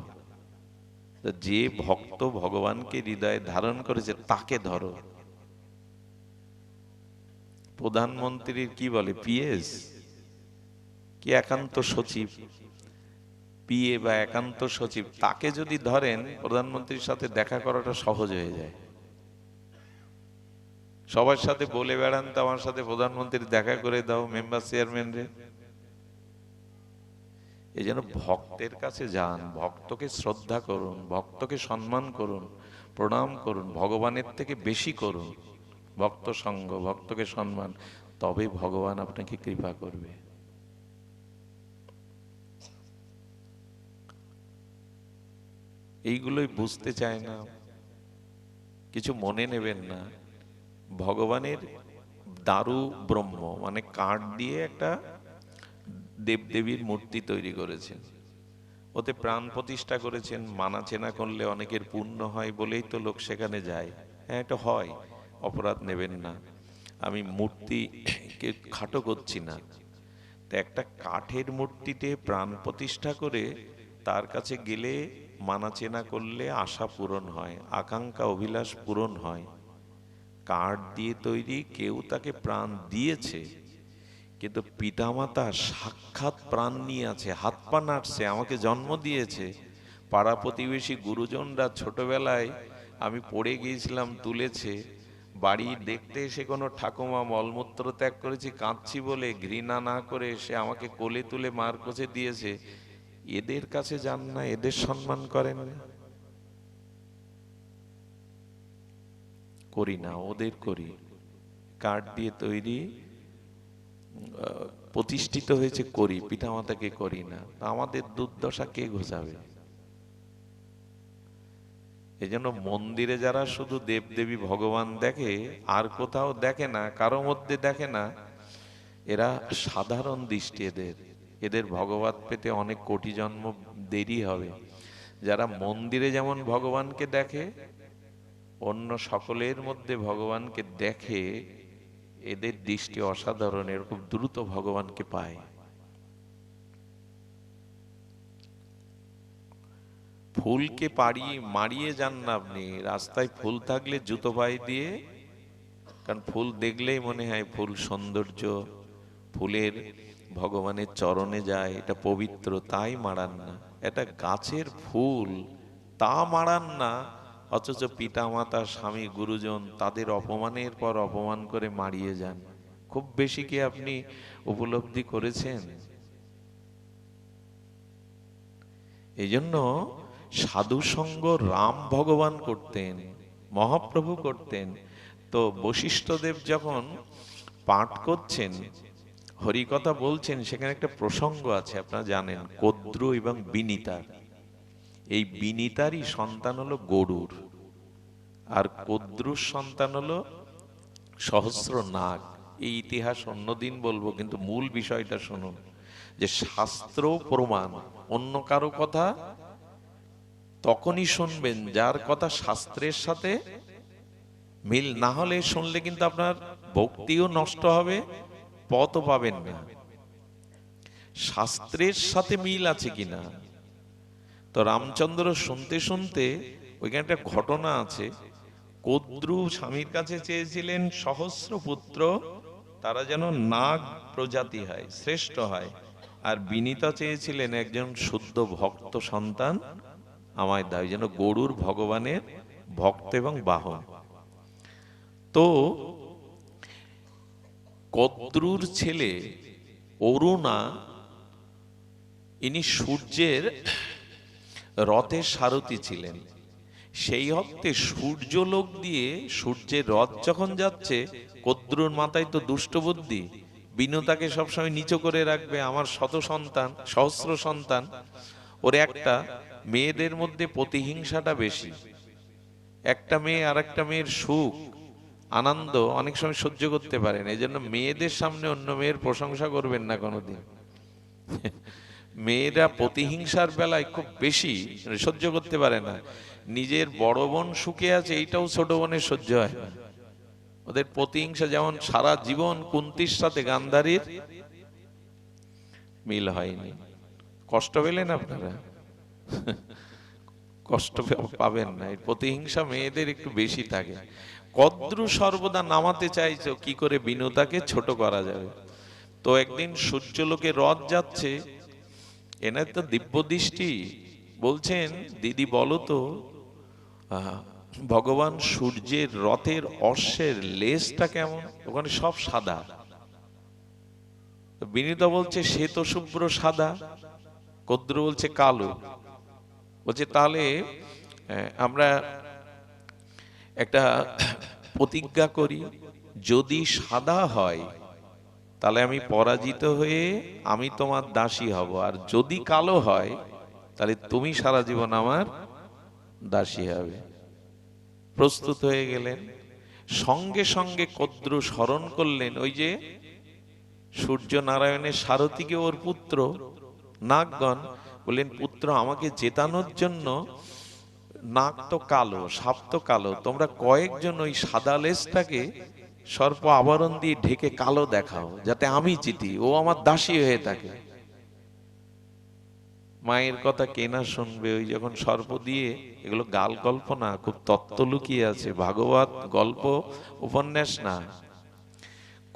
যে ভক্ত ভগবানকে হৃদয়ে ধারণ করেছে তাকে ধরো। প্রধানমন্ত্রীর কি বলে, পিএস কি একান্ত সচিব, পিএ বা একান্ত সচিব, তাকে যদি ধরেন প্রধানমন্ত্রীর সাথে দেখা করাটা সহজ হয়ে যায়। সবার সাথে বলে বেড়ান তো আমার সাথে প্রধানমন্ত্রী দেখা করে দাও, মেম্বার চেয়ারম্যান রে। এই জন্য ভক্তের কাছে যান, ভক্তকে শ্রদ্ধা করুন, ভক্তকে সম্মান করুন, প্রণাম করুন, ভগবানের থেকে বেশি করুন ভক্ত সঙ্গ, ভক্তকে সম্মান, তবে ভগবান আপনাকে কৃপা করবে। এইগুলোই বুঝতে চায় না, কিছু মনে নেবেন না। ভগবানের দারু ব্রহ্ম মানে কাঠ দিয়ে একটা দেবদেবীর মূর্তি তৈরি করেছেন, ওতে প্রাণ প্রতিষ্ঠা করেছেন। মানা চেনা করলে অনেকের পুণ্য হয় বলেই তো লোক সেখানে যায়। হ্যাঁ, এটা হয়, অপরাধ নেবেন না, আমি মূর্তিকে খাটো করছি না। তো একটা কাঠের মূর্তিতে প্রাণ প্রতিষ্ঠা করে তার কাছে গেলে মানা চেনা করলে আশা পূরণ হয়, আকাঙ্ক্ষা অভিলাষ পূরণ হয়। কাঠ দিয়ে তৈরি, কেউ তাকে প্রাণ দিয়েছে, কিন্তু পিতামাতা সাক্ষাৎ প্রাণ নিয়ে আছে, হাত পা নাড়ছে, আমাকে জন্ম দিয়েছে। পাড়া প্রতিবেশী গুরুজনরা ছোটবেলায় আমি পড়ে গিয়েছিলাম তুলেছে, বাড়ি দেখতে এসে কোনো ঠাকুমা মলমূত্র ত্যাগ করেছি কাঁদছি বলে ঘৃণা না করে সে আমাকে কোলে তুলে মার কোচে দিয়েছে। এদের কাছে যান না, এদের সম্মান করেন না? করি না, ওদের করি। কাঠ দিয়ে তৈরি প্রতিষ্ঠিত হয়েছে করি, পিতামাতাকে করি না। আমাদের দুর্দশা কে ঘোচাবে? এই জন্য মন্দিরে যারা শুধু দেবদেবী ভগবান দেখে, আর কোথাও দেখে না, কারো মধ্যে দেখে না, এরা সাধারণ দৃষ্টি, এদের ভগবত পেতে অনেক কোটি জন্ম দেরি হবে। যারা মন্দিরে যেমন ভগবানকে দেখে, অন্য সকলের মধ্যে ভগবানকে দেখে, এদের দৃষ্টি অসাধারণ, এরকম দ্রুত ভগবানকে পায়। ফুলকে মারিয়ে যান না আপনি, রাস্তায় ফুল থাকলে জুতো পায়ে দিয়ে, কারণ ফুল দেখলেই মনে হয় ফুল সৌন্দর্য, ফুলের ভগবানের চরণে যায়, এটা পবিত্র, তাই মারান না। এটা গাছের ফুল, তা মারান না, অথচ পিতা মাতা স্বামী গুরুজন তাদের অপমানের পর অপমান করে মারিয়ে যান। খুব বেশি কি আপনি উপলব্ধি করেছেন? এই জন্য সাধু সঙ্গ রাম ভগবান করতেন, মহাপ্রভু করতেন। তো বশিষ্ঠদেব যখন পাঠ করছেন, হরিকথা বলছেন, সেখানে একটা প্রসঙ্গ আছে, আপনারা জানেন, কদ্রু এবং বিনিতার। এই বিনিতারই সন্তান হলো গরুর, আর কদ্রুর সন্তান হলো সহস্র নাগ। এই ইতিহাস অন্যদিন বলবো, কিন্তু মূল বিষয়টা শুনুন, যে শাস্ত্র প্রমাণ, অন্য কারো কথা তখনই শুনবেন যার কথা শাস্ত্রের সাথে মিল না হলে শুনলে কিন্তু আপনার ভক্তিও নষ্ট হবে, পথও পাবেন না। শাস্ত্রের সাথে মিল আছে কিনা। তো রামচন্দ্র শুনতে শুনতে, ওইখানে একটা ঘটনা আছে, কদ্রু স্বামীর কাছে চেয়েছিলেন সহস্র পুত্র, তারা যেন নাগ প্রজাতি হয়, শ্রেষ্ঠ হয়। আর বিনীতা চেয়েছিলেন একজন শুদ্ধ ভক্ত সন্তান আমায় দাও, যেন গরুর ভগবানের ভক্ত এবং বাহন। তো কদ্রুর ছেলে অরুণা, ইনি সূর্যের রথের সারথি ছিলেন। সেই অর্থে সূর্যলোক দিয়ে সূর্যের রথ যখন যাচ্ছে, কদ্রুর মাথায় তো দুষ্ট বুদ্ধি, বিনুতাকে সবসময় নিচু করে রাখবে, আমার শত সন্তান, সহস্র সন্তান। ওর একটা, মেয়েদের মধ্যে প্রতিহিংসাটা বেশি। একটা মেয়ে আর একটা মেয়ের সুখ আনন্দ অনেক সময় সহ্য করতে পারেন, এই জন্য মেয়েদের সামনে অন্য মেয়ের প্রশংসা করবেন না কোনোদিন। মেয়েরা প্রতিহিংসার বেলায় খুব বেশি সহ্য করতে পারে না। নিজের বড় বোন সুখে আছে, এইটাও ছোট বোনের সহ্য হয় না। ওদের প্রতিহিংসা, যেমন সারা জীবন কুন্তির সাথে গান্ধারীর মিল হয়নি। কষ্ট পেলেন আপনারা? কষ্ট পাবেন না, এই প্রতিহিংসা মেয়েদের একটু বেশি থাকে। কদ্রু সর্বদা নামাতে চাইছে কি করে বিনুতাকে ছোট করা যাবে। তো একদিন সূর্যলোকে রথ যাচ্ছে, এনার তো দিব্য দৃষ্টি, বলছেন, দিদি বলো তো, ভগবান সূর্যের রথের অশ্বের লেজটা কেমন? ওখানে সব সাদা। বিনীতা বলছে শ্বেত শুভ্র সাদা, কদ্রু বলছে কালো। বলছে তাহলে আমরা একটা প্রতিজ্ঞা করি, যদি সাদা হয় তাহলে আমি পরাজিত হয়ে আমি তোমার দাসী হব, আর যদি কালো হয় তাহলে তুমি সারা জীবন আমার দাসী হবে। প্রস্তুত হয়ে গেলেন। সঙ্গে সঙ্গে কদ্রু স্মরণ করলেন ওই যে সূর্য নারায়ণের সারথীকে ওর পুত্র নাগগণ বললেন, পুত্র আমাকে জেতানোর জন্য নাগ তো কালো, সাপ তো কালো, তোমরা কয়েকজন ওই সাদা লেজটাকে সর্প আবরণ দিয়ে ঢেকে কালো দেখাও, যাতে আমি জিতি, ও আমার দাসী হয়ে থাকে। মায়ের কথা কে না শুনবে? ওই যখন সর্প দিয়ে, এগুলো গাল গল্প না, খুব তত্ত্ব লুকিয়ে আছে, ভাগবত গল্প উপন্যাস না।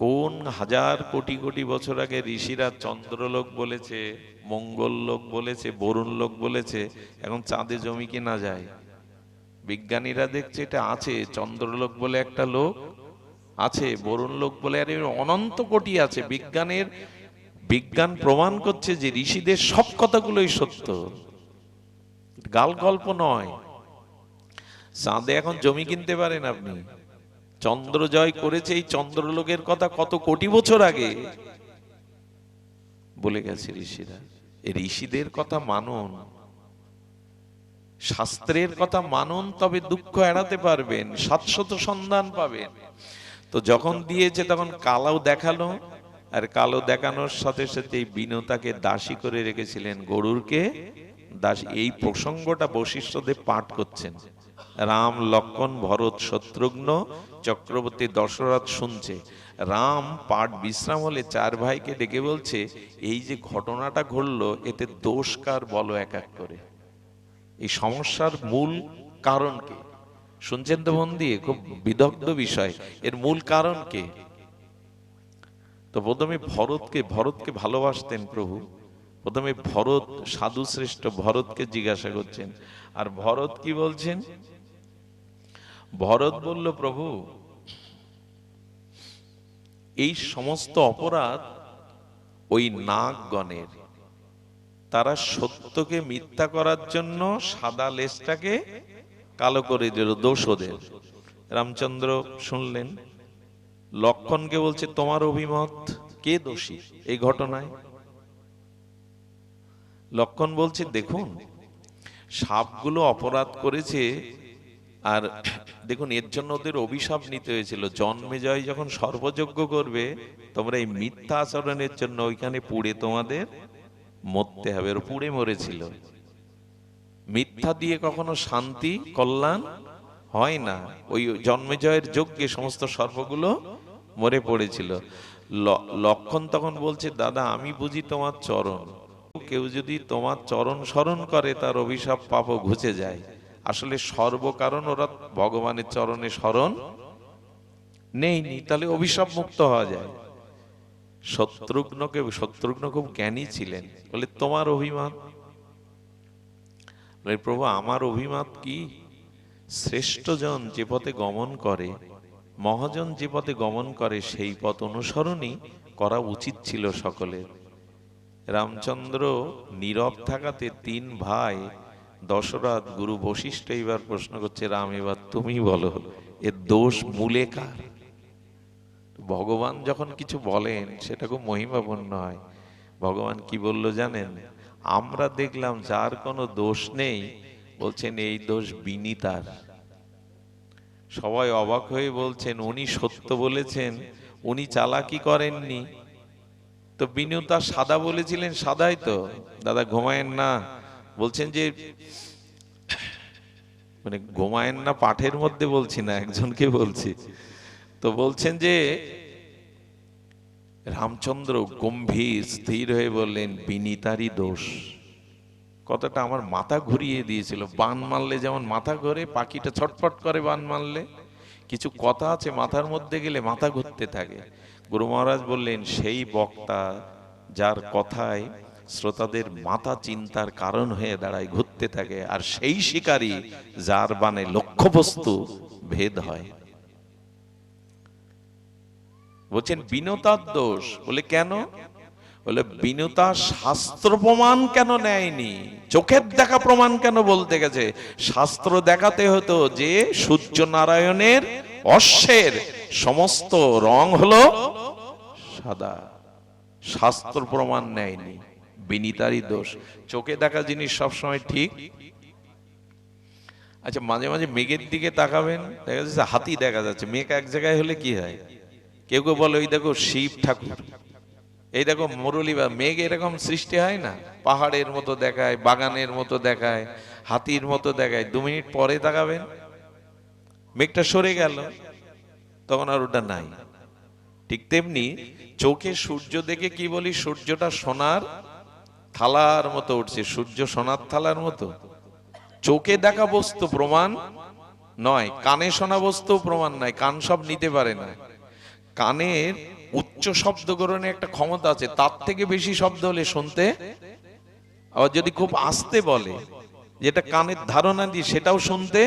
কোন হাজার কোটি কোটি বছর আগে ঋষিরা চন্দ্রলোক বলেছে, মঙ্গল লোক বলেছে, বরুণ লোক বলেছে, এখন চাঁদে জমি কিনা যায়। বিজ্ঞানীরা দেখছে এটা আছে, চন্দ্রলোক বলে একটা লোক আছে, বরুণ লোক বলে আর অনন্ত কোটি আছে। বিজ্ঞান প্রমাণ করছে যে ঋষিদের সব কথাগুলোই সত্য, গাল গল্প নয়। চাঁদে এখন জমি কিনতে পারেন আপনি। চন্দ্র জয় করেছে, এই চন্দ্রলোকের কথা কত কোটি বছর আগে বলে গেছে ঋষিরা। এই ঋষিদের কথা মানুন, শাস্ত্রের কথা মানুন, তবে দুঃখ এড়াতে পারবেন, শাশ্বত সন্ধান পাবেন। তো যখন দিয়েছে তখন কালো দেখালো, আর কালো দেখানোর সাথে সাথে বিনতাকে দাসী করে রেখেছিলেন, গরুরকে দাসী। এই প্রসঙ্গটা বশিষ্ঠদেব পাঠ করছেন। রাম, লক্ষ্মণ, ভরত, শত্রুঘ্ন, চক্রবর্তী দশরথ শুনছে। রাম পাঠ বিশ্রাম হলে চার ভাইকে ডেকে বলছে, এই যে ঘটনাটা ঘটলো এতে দোষ কার বলো এক এক করে, এই সমস্যার মূল কারণ কে? শুনছেন তো মন দিয়ে, খুব বিদগ্ধ বিষয়। এর মূল কারণ কে? তো প্রথমে ভরতকে ভালোবাসতেন প্রভু। প্রথমে ভরত, সাধু শ্রেষ্ঠ ভরতকে জিজ্ঞাসা করছেন। আর ভরত কি বলছেন? ভরত বলল, প্রভু এই সমস্ত অপরাধ ওই নাগগণের। তারা সত্যকে মিথ্যা করার জন্য সাদা লেজটাকে কালো করে দিল, দোষ ওদের। রামচন্দ্র শুনলেন। লক্ষ্মণকে বলছে, তোমার অভিমত, কে দোষী এই ঘটনায়? লক্ষ্মণ বলছে, দেখুন সাপগুলো অপরাধ করেছে, আর দেখুন এর জন্য ওদের অভিশাপ নিতে হয়েছিল। জন্মেজয় যখন সর্বযজ্ঞ করবে, তোমরা এই মিথ্যা আচরণের জন্য ওইখানে পুড়ে তোমাদের মরতে হবে। ওর পুড়ে মরেছিল। মিথ্যা দিয়ে কখনো শান্তি কল্যাণ হয় না। ওই জন্মেজয়ের যজ্ঞে সমস্ত সর্পগুলো মরে পড়েছিল। লক্ষ্মণ তখন বলছে, দাদা আমি বুঝি তোমার চরণ, কেউ যদি তোমার চরণ স্মরণ করে তার অভিশাপ পাপ ঘুচে যায়। আসলে সর্বকারণ ওরা ভগবানের চরণে স্মরণ নেইনি, তাহলে অভিশাপ মুক্ত হওয়া যায়। শত্রুঘ্ন খুব জ্ঞানী ছিলেন, বলে তোমার অভিমত? প্রভু আমার অভিমত কি? শ্রেষ্ঠজন যে পথে গমন করে, মহাজন যে পথে গমন করে, সেই পথ অনুসরণই করা উচিত ছিল সকলের। রামচন্দ্র নীরব থাকাতে তিন ভাই দশরথ, গুরু বশিষ্ঠ এবার প্রশ্ন করছে, রাম এবার তুমি বলো এর দোষ মূলে কার? ভগবান যখন কিছু বলেন সেটা খুব মহিমাপূর্ণ হয়। ভগবান কি বলল জানেন? আমরা দেখলাম যার কোনো দোষ নেই, বলছেন এই দোষ বিনীতার। সবাই অবাক হয়ে বলছেন, উনি সত্য বলেছেন, উনি চালাকি করেননি। তো বিনীতা সাদা বলেছিলেন, সাদাই তো। দাদা ঘুমায়েন না, বলছেন যে, মানে ঘুমায়েন না পাঠের মধ্যে বলছি না, একজনকে বলছি। তো বলছেন যে রামচন্দ্র গম্ভীর স্থির হয়ে বললেন, বিনীতারই দোষ। কথাটা আমার মাথা ঘুরিয়ে দিয়েছিল। বান মারলে যেমন মাথা ঘোরে, পাখিটা ছটফট করে বান মারলে, কিছু কথা আছে মাথার মধ্যে গেলে মাথা ঘুরতে থাকে। গুরু মহারাজ বললেন, সেই বক্তা যার কথায় শ্রোতাদের মাথা চিন্তার কারণ হয়ে দাঁড়ায়, ঘুরতে থাকে, আর সেই শিকারী যার বানে লক্ষ্যবস্তু ভেদ হয়। বলছেন বিনতার দোষ। বলে কেন? বলে বিনতা শাস্ত্র প্রমাণ কেন নেয়নি, চোখের দেখা প্রমাণ কেন বলতে গেছে? শাস্ত্র দেখাতে হতো যে সূর্য নারায়ণের অশ্বের সমস্ত রং হলো সাদা। শাস্ত্র প্রমাণ নেয়নি, বিনীতারই দোষ। চোখে দেখা জিনিস সবসময় ঠিক। আচ্ছা, মাঝে মাঝে মেঘের দিকে তাকাবেন, দেখা যাচ্ছে হাতি দেখা যাচ্ছে। মেঘ এক জায়গায় হলে কি হয়? কেউ কেউ বলে ওই দেখো শিব ঠাকুর, এই দেখো মুরলী বা মেঘ এরকম সৃষ্টি হয় না, পাহাড়ের মতো দেখায়, বাগানের মতো দেখায়, হাতির মতো দেখায়, 2 মিনিট পরে তাকাবেন মেঘটা সরে গেল, তখন আর ওটা নাই। ঠিক তেমনি চোখে সূর্য দেখে কি বলি, সূর্যটা সোনার থালার মতো উঠছে, সূর্য সোনার থালার মতো। চোখে দেখা বস্তু প্রমাণ নয়, কানে শোনা বস্তু প্রমাণ নয়, কান সব নিতে পারে না। কানের উচ্চ শব্দ গ্রহণের একটা ক্ষমতা আছে, তার থেকে বেশি শব্দ হলে শুনতে, আবার যদি খুব আস্তে বলে যেটা কানের ধারণা দিয়ে সেটাও শুনতে।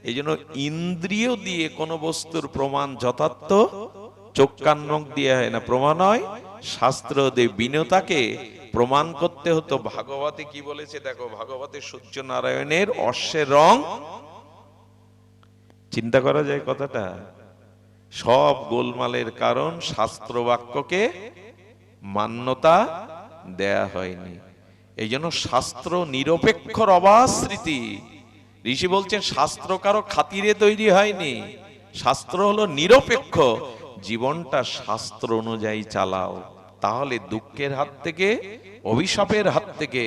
এই জন্য ইন্দ্রিয় দিয়ে কোন বস্তুর প্রমাণ যথার্থ চোখ কান নখ দিয়ে হয় না, প্রমাণ হয় শাস্ত্র দিয়ে। বিনতাকে প্রমাণ করতে হতো। ভাগবতে কি বলেছে দেখো, ভাগবতে সূর্য নারায়ণের অশ্বের রং, চিন্তা করা যায় কথাটা। সব গোলমালের কারণ শাস্ত্র বাক্যকে মান্যতা দেয়া হয়নি। এই জন্য শাস্ত্র নিরপেক্ষর অবাস্মৃতি। ঋষি বলছেন শাস্ত্র কারো খাতিরে তৈরি হয়নি, শাস্ত্র হলো নিরপেক্ষ। জীবনটা শাস্ত্র অনুযায়ী চালাও, তাহলে দুঃখের হাত থেকে, অভিশাপের হাত থেকে,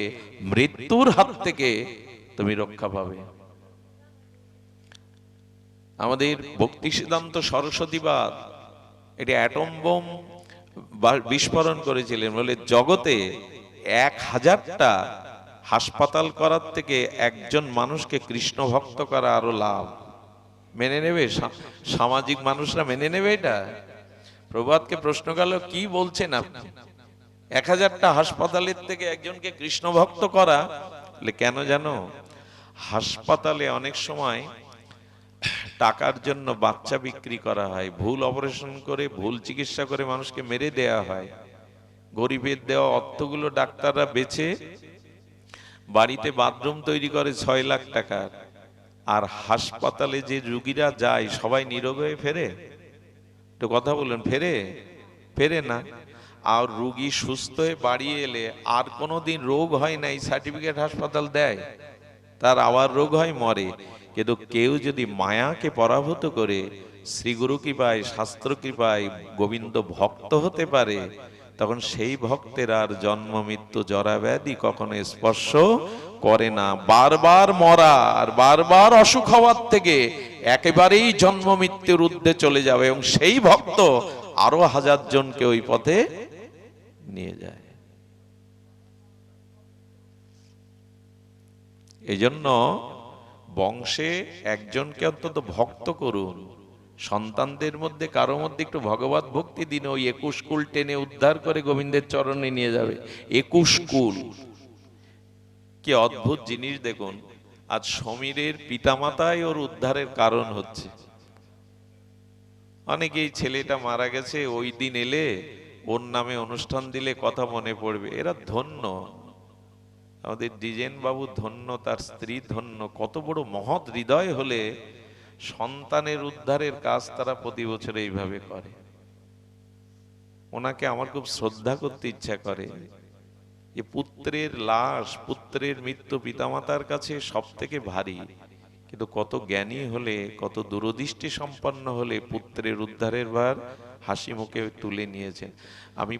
মৃত্যুর হাত থেকে তুমি রক্ষা পাবে। আমাদের ভক্তি সিদ্ধান্ত সরস্বতীবাদ এটি অ্যাটম বোম বিস্ফোরণ করেছিলেন, বলে জগতে 1000টা হাসপাতাল করার থেকে একজন মানুষকে কৃষ্ণ ভক্ত করা আরো লাভ। মেনে নেবে সামাজিক মানুষরা, মেনে নেবে এটা? প্রভাতকে প্রশ্ন গেল কি বলছেন আপনি, 1000টা হাসপাতালের থেকে একজনকে কৃষ্ণ ভক্ত করা? কেন জানো, হাসপাতালে অনেক সময় টাকার জন্য বাচ্চা বিক্রি করা হয়, ভুল অপারেশন করে, ভুল চিকিৎসা করে মানুষকে মেরে দেয়া হয়। গরিবের দেওয়া অর্থগুলো ডাক্তাররা বেচে বাড়িতে বাথরুম তৈরি করে 6 লাখ টাকার। আর হাসপাতালে যে রোগীরা যায় সবাই নিরোগ হয়ে ফেরে? তো কথা বলেন, ফেরে? ফেরে না। আর রোগী সুস্থ হয়ে বাড়ি এলে আর কোনোদিন রোগ হয় নাই সার্টিফিকেট হাসপাতাল দেয়, তার আবার রোগ হয়, মরে। কিন্তু কেউ যদি মায়াকে পরাভূত করে শ্রীগুরু কৃপায়, শাস্ত্র কৃপায় গোবিন্দ ভক্ত হতে পারে, তখন সেই ভক্তের আর জন্ম মৃত্যু জরা ব্যাধি কখনো স্পর্শ করে না। বারবার মরা আর বারবার অসুখ হওয়ার থেকে একেবারেই জন্ম মৃত্যুর ঊর্ধ্বে চলে যাবে, এবং সেই ভক্ত আরো 1000 জনকে ওই পথে নিয়ে যায়। এই জন্য বংশে একজনকে অন্তত ভক্ত করুন, সন্তানদের মধ্যে কারো মধ্যে একটু ভগবত ভক্তি দিন, ওই 21 কুল টেনে উদ্ধার করে গোবিন্দের চরণে নিয়ে যাবে। 21 কুল, কি অদ্ভুত জিনিস দেখুন। আজ সমীরের পিতামাতাই ওর উদ্ধারের কারণ হচ্ছে। অনেকেই ছেলেটা মারা গেছে, ওই দিন এলে ওর নামে অনুষ্ঠান দিলে কথা মনে পড়বে। এরা ধন্য, আমাদের দ্বিজেন বাবু ধন্য, তার স্ত্রী ধন্য। কত বড় মহৎ হৃদয় হলে সন্তানের উদ্ধারের কাজ তারা প্রতি বছর এইভাবে করে। ওনাকে আমার খুব শ্রদ্ধা করতে ইচ্ছা করে, যে পুত্রের লাশ, পুত্রের মৃত্যু পিতামাতার কাছে সব থেকে ভারী, কিন্তু কত জ্ঞানী হলে, কত দূরদৃষ্টি সম্পন্ন হলে পুত্রের উদ্ধারের ভার হাসি মুখে তুলে নিয়েছেন। আমি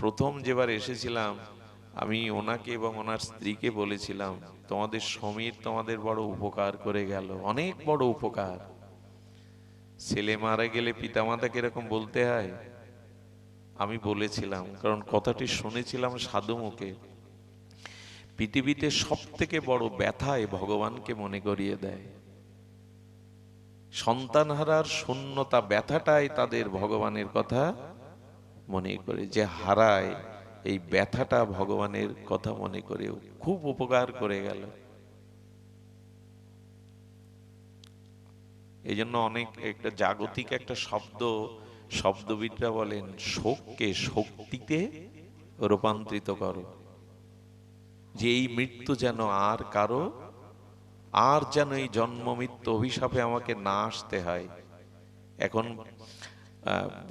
প্রথম যেবার এসেছিলাম, আমি ওনাকে এবং ওনার স্ত্রীকে বলেছিলাম, তোমাদের সমীর তোমাদের বড় উপকার করে গেল, অনেক বড় উপকার। ছেলে মারা গেলে পিতামাতাকে এরকম বলতে হয়? আমি বলেছিলাম, কারণ কথাটি শুনেছিলাম সাধু মুখে। পৃথিবীতে সব থেকে বড় ব্যথায় ভগবানকে মনে করিয়ে দেয়। সন্তান হারার শূন্যতা, ব্যথাটাই তাদের ভগবানের কথা মনে করে। যে হারায়, এই ব্যথাটা ভগবানের কথা মনে করে খুব উপকার করে গেল। এই জন্য অনেক একটা জাগতিক একটা শব্দবিদরা বলেন, শোককে শক্তিতে রূপান্তরিত করো। যে এই মৃত্যু যেন আর কারো, আর যেন এই জন্ম মৃত্যু অভিশাপে আমাকে না আসতে হয়। এখন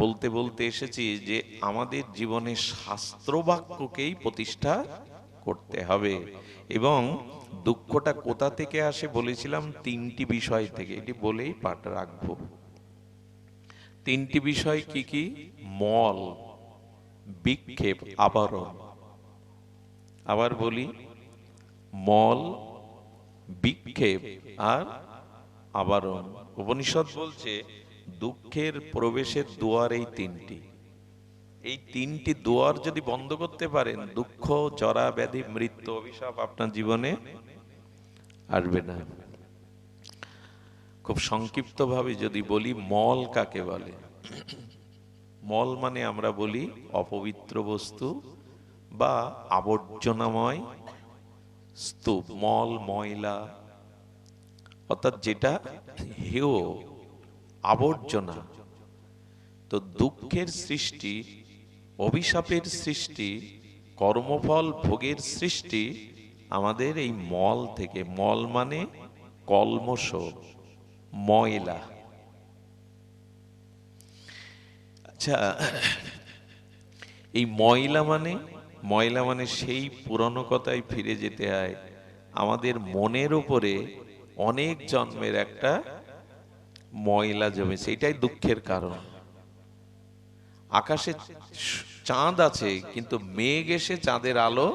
বলতে বলতে এসেছি যে আমাদের জীবনে শাস্ত্র বাক্যকেই প্রতিষ্ঠা করতে হবে। এবং দুঃখটা কোথা থেকে আসে বলেছিলাম, 3টি বিষয় থেকে। এটি বলেই পাঠ রাখবো। 3টি বিষয় কি কি? মল, বিক্ষেপ, আবরণ। আবার বলি, মল, বিক্ষেপ আর আবরণ। উপনিষদ বলছে দুঃখের প্রবেশের দুয়ার এই তিনটি। এই তিনটি দুয়ার যদি বন্ধ করতে পারেন, দুঃখ, জরা, ব্যাধি, মৃত্যু, অভিশাপ আপনার জীবনে আসবে না। খুব সংক্ষিপ্ত ভাবে যদি বলি, মল কাকে বলে? মল মানে আমরা বলি অপবিত্র বস্তু বা আবর্জনাময় স্তূপ, মল, ময়লা, অর্থাৎ যেটা হেয়, আবর্জনা। তো দুঃখের সৃষ্টি, অভিশাপের সৃষ্টি, কর্মফল ভোগের সৃষ্টি আমাদের এই মল থেকে। মল মানে কলমশ, ময়লা। আচ্ছা, এই ময়লা মানে সেই পুরনো কথায় ফিরে যেতে হয়। আমাদের মনের উপরে অনেক জন্মের একটা ময়লা জমেছে, এটাই দুঃখের কারণ। আকাশে চাঁদ আছে, কিন্তু মেঘ এসে চাঁদের আলো,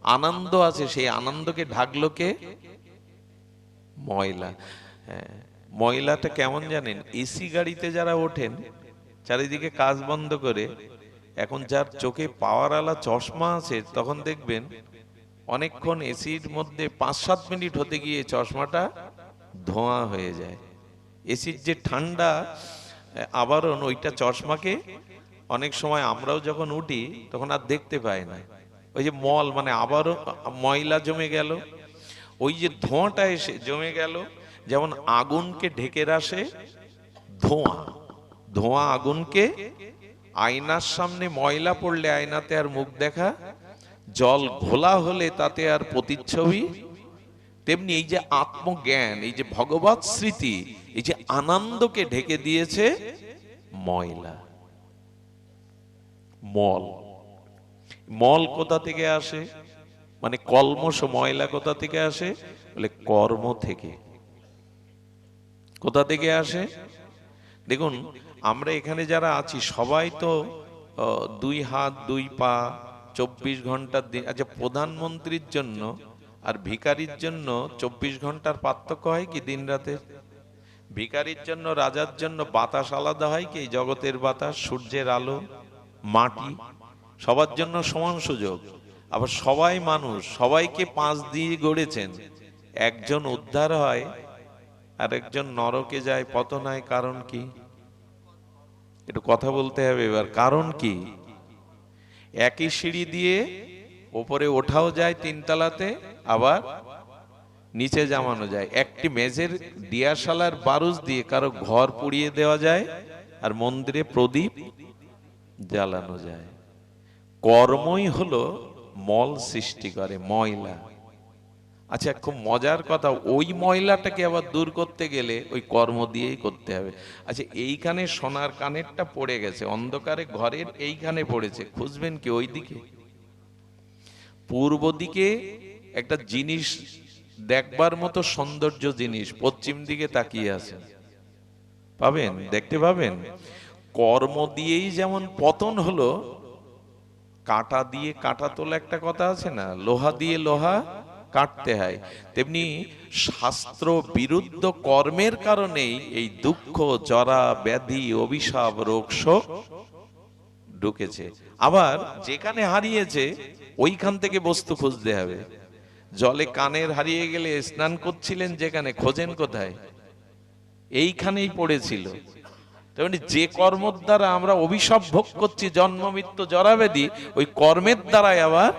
আনন্দ আছে, সেই আনন্দকে ঢাকলো কে? ময়লা। হ্যাঁ, ময়লাটা কেমন জানেন? এসি গাড়িতে যারা ওঠেন, চারিদিকে কাজ বন্ধ করে, এখন যার চোখে পাওয়ার আলা চশমা আছে, তখন দেখবেন অনেকক্ষণ এসির মধ্যে 5-7 মিনিট হতে গিয়ে চশমাটা ধোঁয়া হয়ে যায়। এসির যে ঠান্ডা আবরণ, ওইটা চশমাকে অনেক সময় আমরাও যখন উঠি তখন আর দেখতে পাই না। ওই যে মল মানে আবারও ময়লা জমে গেল, ওই যে ধোঁয়াটা এসে জমে গেল। যেমন আগুনকে ঢেকে রাখে ধোঁয়া, ধোঁয়া আগুনকে, আয়নার সামনে ময়লা পড়লে আয়নাতে আর মুখ দেখা, জল ঘোলা হলে তাতে আর প্রতিচ্ছবি, তেমনি এই যে আত্মজ্ঞান, এই যে ভগবৎ স্মৃতি, এই যে আনন্দকে ঢেকে দিয়েছে ময়লা, মল। মল কোথা থেকে আসে? মানে কলমশ, ময়লা কোথা থেকে আসে? বলে কর্ম থেকে। কোথা থেকে আসে? দেখুন, আমরা এখানে যারা আছি সবাই তো 2 হাত 2 পা 24 ঘন্টার দিন। আচ্ছা, প্রধানমন্ত্রীর জন্য আর ভিখারির জন্য 24 ঘন্টার পার্থক্য হয় কি দিন রাতে? ভিখারির জন্য, রাজার জন্য বাতাস আলাদা হয় কি? জগতের বাতাস, সূর্যের আলো, মাটি, সবার জন্য সমান সুযোগ। আবার সবাই মানুষ, সবাইকে 5 দিয়ে গড়েছেন। একজন উদ্ধার হয় আর একজন নরকে যায়, পতন হয়। কারণ কি? একটু কথা বলতে হবে এবার। কারণ কি? একই সিঁড়ি দিয়ে ওপরে ওঠাও যায় 3 তলাতে, আবার নিচে জামানো যায়। একটি মেঝের দিয়াশালার বারুজ দিয়ে কারো ঘর পুড়িয়ে দেওয়া যায়, আর মন্দিরে প্রদীপ জ্বালানো যায়। কর্মই হলো মল সৃষ্টি করে, ময়লা। আচ্ছা, খুব মজার কথা, ওই ময়লাটাকে আবার দূর করতে গেলে ওই কর্ম দিয়েই করতে হবে। আচ্ছা, এইখানে সোনার কানেরটা পড়ে গেছে, অন্ধকারে ঘরের এইখানে পড়েছে, খুঁজবেন কি ওই দিকে? পূর্ব দিকে একটা জিনিস দেখবার মতো সৌন্দর্য জিনিস পশ্চিম দিকে তাকিয়ে আছে, পাবেন, দেখতে পাবেন। কর্ম দিয়েই যেমন পতন হলো, কাঁটা দিয়ে কাঁটা তোলা একটা কথা আছে না, লোহা দিয়ে লোহা কাটতে হয়, তেমনি শাস্ত্র বিরুদ্ধ কর্মের কারণেই এই দুঃখ, জরা, ব্যাধি, অভিশাপ, রোগ শোক ঢুকেছে। আবার যেখানে হারিয়েছে ওইখান থেকে বস্তু খুঁজতে হবে। জলে কানের হারিয়ে গেলে স্নান করছিলেন যেখানে, খোঁজেন কোথায়? এইখানেই পড়েছিল। তেমনি যে কর্মের দ্বারা আমরা অভিশাপ ভোগ করছি, জন্ম, মৃত্যু, জরা, ব্যাধি, ওই কর্মের দ্বারাই আবার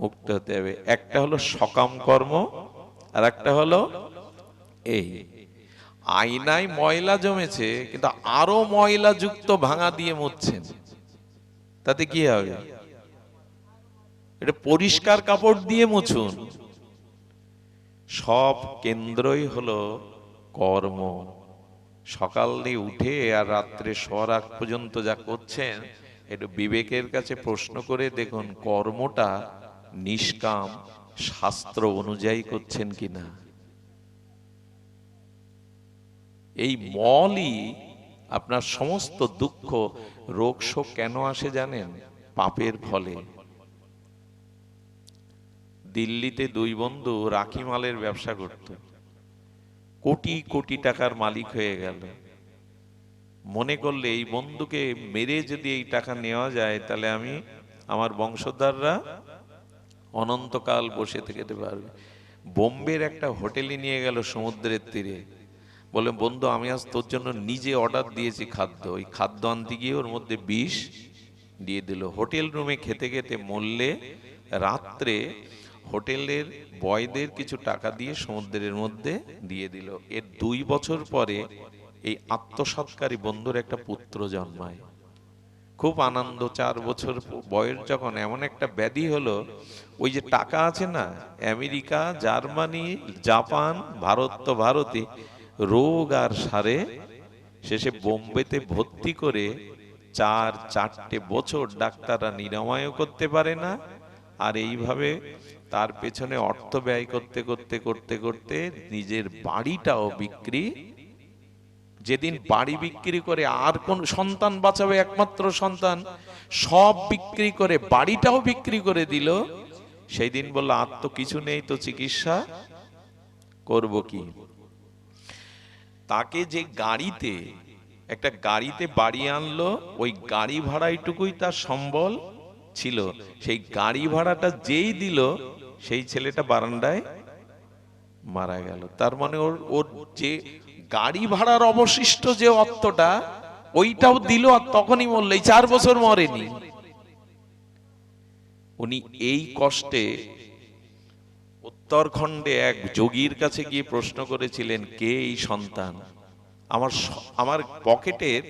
মুক্ত হতে হবে। একটা হলো সকাম কর্ম, আর একটা হলো এই আয়নায় ময়লা জমেছে, কিন্তু আরো ময়লা যুক্ত ভাঙা দিয়ে মুছছেন, তাতে কি হবে? এটা পরিষ্কার কাপড় দিয়ে মুছুন। সব কেন্দ্রই হলো কর্ম। সকালে উঠে আর রাত্রে শোয়ার আগ পর্যন্ত যা করছেন, একটু বিবেকের কাছে প্রশ্ন করে দেখুন, কর্মটা নিষ্কাম শাস্ত্র অনুযায়ী করছেন কিনা। এই মলই আপনার সমস্ত দুঃখ, রোগ শোক কেন আসে জানেন? পাপের ফলে। দিল্লিতে দুই বন্ধু রাখি মালের ব্যবসা করত, কোটি কোটি টাকার মালিক হয়ে গেল। মনে করলে এই বন্ধুকে মেরে যদি এই টাকা নেওয়া যায়, তাহলে আমি, আমার বংশধররা অনন্তকাল বসে থেকে যেতে পারবে। বোম্বের একটা হোটেলে নিয়ে গেল সমুদ্রের তীরে, বলে বন্ধু আমি আজ তোর জন্য নিজে অর্ডার দিয়েছি খাদ্য। ওই খাদ্য আনতে গিয়ে ওর মধ্যে বিষ দিয়ে দিল। হোটেল রুমে খেতে খেতে মরলে রাত্রে হোটেলের বয়দের কিছু টাকা দিয়ে সমুদ্রের মধ্যে দিয়ে দিল। এর 2 বছর পরে এই আত্মসৎকারী বন্ধুর একটা পুত্র জন্মায়। খুব আনন্দ। 4 বছর বয়স যখন, এমন একটা ব্যাধি হলো, ওই যে টাকা আছে না, আমেরিকা, জার্মানি, জাপান, ভারত তো ভারতই, রোগ আর সারে। শেষে বোম্বেতে ভর্তি করে 4 বছর ডাক্তাররা নিরাময়ও করতে পারে না। আর এইভাবে তার পেছনে অর্থ ব্যয় করতে করতে করতে করতে নিজের বাড়িটাও বিক্রি, যেদিন বাড়ি বিক্রি করে আর কোন সন্তান বাঁচাবে, একমাত্র সন্তান, সব বিক্রি করে বাড়িটাও বিক্রি করে দিল। সেই দিন বলল আর তো কিছু নেই, তো চিকিৎসা করব কি? তাকে যে গাড়িতে, একটা গাড়িতে বাড়ি আনলো, ওই গাড়ি ভাড়াইটুকুই তার সম্বল ছিল। সেই গাড়ি ভাড়াটা যেই দিল, সেই ছেলেটা বারান্দায় মারা গেল। তার মানে ওর যে গাড়ি ভাড়ার অবশিষ্ট যে অর্থটা, ওইটাও দিল, আর তখনই মরল। এই 4 বছর মরেনি। উনি এই কষ্টে উত্তরাখণ্ডে এক যোগীর কাছে গিয়ে প্রশ্ন করেছিলেন, কে এই সন্তান? আমার পকেটের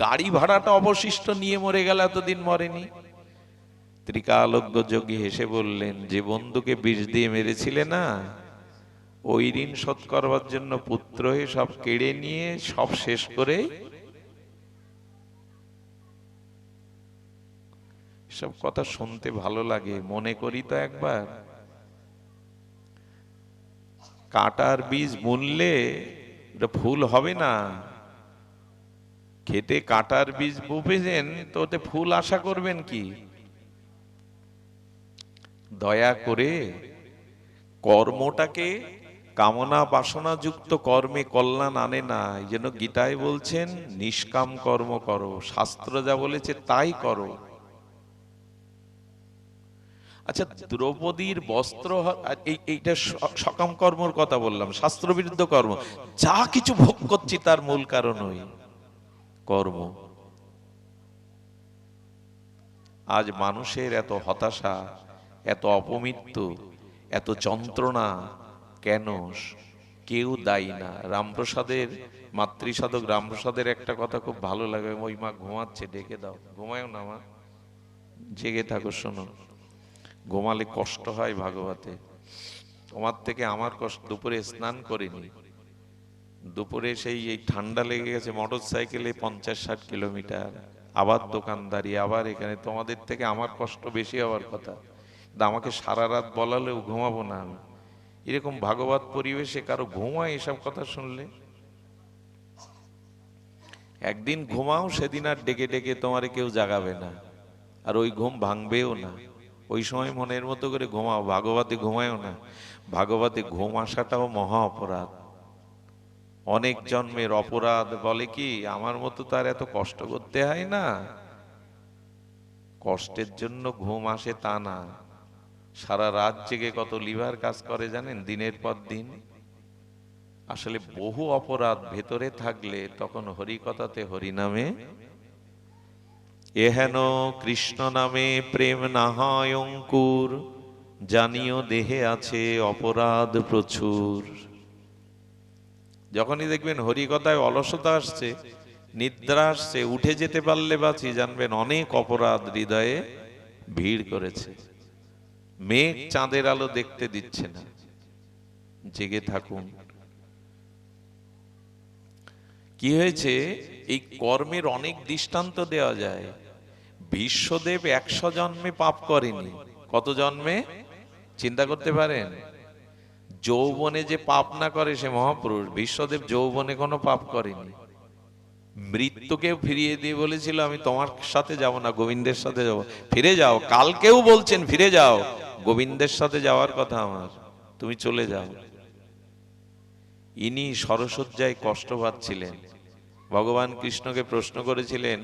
গাড়ি ভাড়াটা অবশিষ্ট নিয়ে মরে গেল, এতদিন মরেনি। ত্রিকালজ্ঞ যোগী হেসে বললেন, যে বন্ধুকে বিষ দিয়ে মেরেছিলে না, ওই ঋণ শোধ করবার জন্য পুত্র হয়ে সব কেড়ে নিয়ে সব শেষ করে। সব কথা শুনতে ভালো লাগে, মনে করি তো একবার, কাঁটার বীজ বুনলে ওটা ফুল হবে না। খেতে কাঁটার বীজ বুনেছেন তো ওতে ফুল আশা করবেন কি? দয়া করে কর্মটাকে কামনা বাসনা যুক্ত কর্মে কল্যাণ আনে না। এই জন্য গীতায় বলছেন নিষ্কাম কর্ম করো, শাস্ত্র যা বলেছে তাই করো। আচ্ছা, দ্রৌপদীর বস্ত্র, এইটা সকাম কর্মর কথা বললাম, শাস্ত্র বিরুদ্ধ কর্ম। যা কিছু ভোগ করছি তার মূল কারণ ওই কর্ম। আজ মানুষের এত হতাশা, এত অপমৃত্যু, এত যন্ত্রণা কেন? কেউ দায়ী না। রামপ্রসাদের, মাতৃসাধক রামপ্রসাদের একটা কথা খুব ভালো লাগে, ওই মা ঘুমাচ্ছে, ডেকে দাও। ঘুমায়ও না মা, জেগে থাকো, শোনো। ঘুমালে কষ্ট হয় ভাগবতে। তোমার থেকে আমার কষ্ট। দুপুরে স্নান করিনি, দুপুরে সেই এই ঠান্ডা লেগে গেছে, মোটর সাইকেলে 50-60 কিলোমিটার, আবার দোকানদারি, আবার এখানে। তোমাদের থেকে আমার কষ্ট বেশি হওয়ার কথা, আমাকে সারা রাত বলালেও ঘুমাবো না আমি। এরকম ভাগবত পরিবেশে কারো ঘুমায় এসব কথা শুনলে? একদিন ঘুমাও, সেদিন আর ডেকে ডেকে তোমারে কেউ জাগাবে না, আর ওই ঘুম ভাঙবেও না। ওই সময় মনের মতো করে ঘুমাও, ভাগবতে ঘুমায়ও না। ভাগবতে ঘুম আসাটাও মহা অপরাধ, অনেক জন্মের অপরাধ। বলে কি, আমার মতো তার এত কষ্ট করতে হয় না। কষ্টের জন্য ঘুম আসে তা না, সারা রাত জেগে কত লিভার কাজ করে জানেন, দিনের পর দিন। আসলে বহু অপরাধ ভেতরে থাকলে তখন হরিকথাতে, হরিনামে, এহেন কৃষ্ণ নামে প্রেম না হয় অঙ্কুর, জানিও দেহে আছে অপরাধ প্রচুর। যখনই দেখবেন হরিকথায় অলসতা আসছে, নিদ্রা আসছে, উঠে যেতে পারলে বাঁচি, জানবেন অনেক অপরাধ হৃদয়ে ভিড় করেছে। মেঘ চাঁদের আলো দেখতে দিচ্ছে না, জেগে থাকুন। কি হয়েছে, এই কর্মের অনেক দৃষ্টান্ত দেওয়া যায়। বিশ্বদেব 100 জন্মে পাপ করেনি। কত জন্মে চিন্তা করতে পারেন? যৌবনে যে পাপ না করে সে মহাপুরুষ। বিশ্বদেব যৌবনে কোনো পাপ করেনি। মৃত্যুকে ফিরিয়ে দিয়ে বলেছিল আমি তোমার সাথে যাব না, গোবিন্দের সাথে যাব। ফিরে যাও, কালকেও বলছেন ফিরে যাও, গোবিন্দের সাথে যাওয়ার কথা আমার, তুমি চলে যাও। ইনি সরসজ্জায় কষ্ট পাচ্ছিলেন। ভগবান কৃষ্ণকে প্রশ্ন করেছিলেন,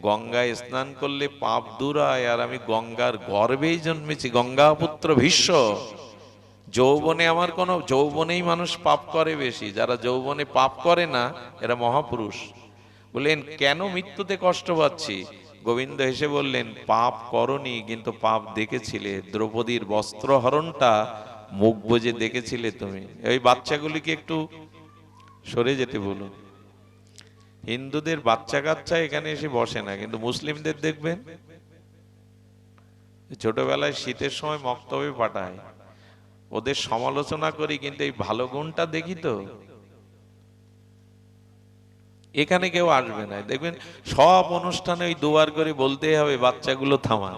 গঙ্গায় স্নান করলে পাপ দূর হয়, আর আমি গঙ্গার গর্ভেই জন্মেছি, গঙ্গা পুত্র ভীষ্ম। যৌবনে আমার কোনো, যৌবনেই মানুষ পাপ করে বেশি, যারা যৌবনে পাপ করে না এরা মহাপুরুষ। বললেন কেন মৃত্যুতে কষ্ট পাচ্ছি? গোবিন্দ হেসে বললেন, পাপ করনি কিন্তু পাপ দেখেছিলে, দ্রৌপদীর বস্ত্রহরণটা মুখ বুজে দেখেছিলে তুমি। ওই বাচ্চাগুলিকে একটু সরে যেতে বলুন। হিন্দুদের বাচ্চা কাচ্চা এখানে এসে বসে না, কিন্তু মুসলিমদের দেখবেন ছোটবেলায় শীতের সময় মক্তবে পাঠায়, ওদের সমালোচনা করি কিন্তু এই ভালো গুণটা দেখি তো। এখানে কেউ আসবে না, দেখবেন সব অনুষ্ঠানে ওই দুবার করে বলতে হবে বাচ্চাগুলো থামা।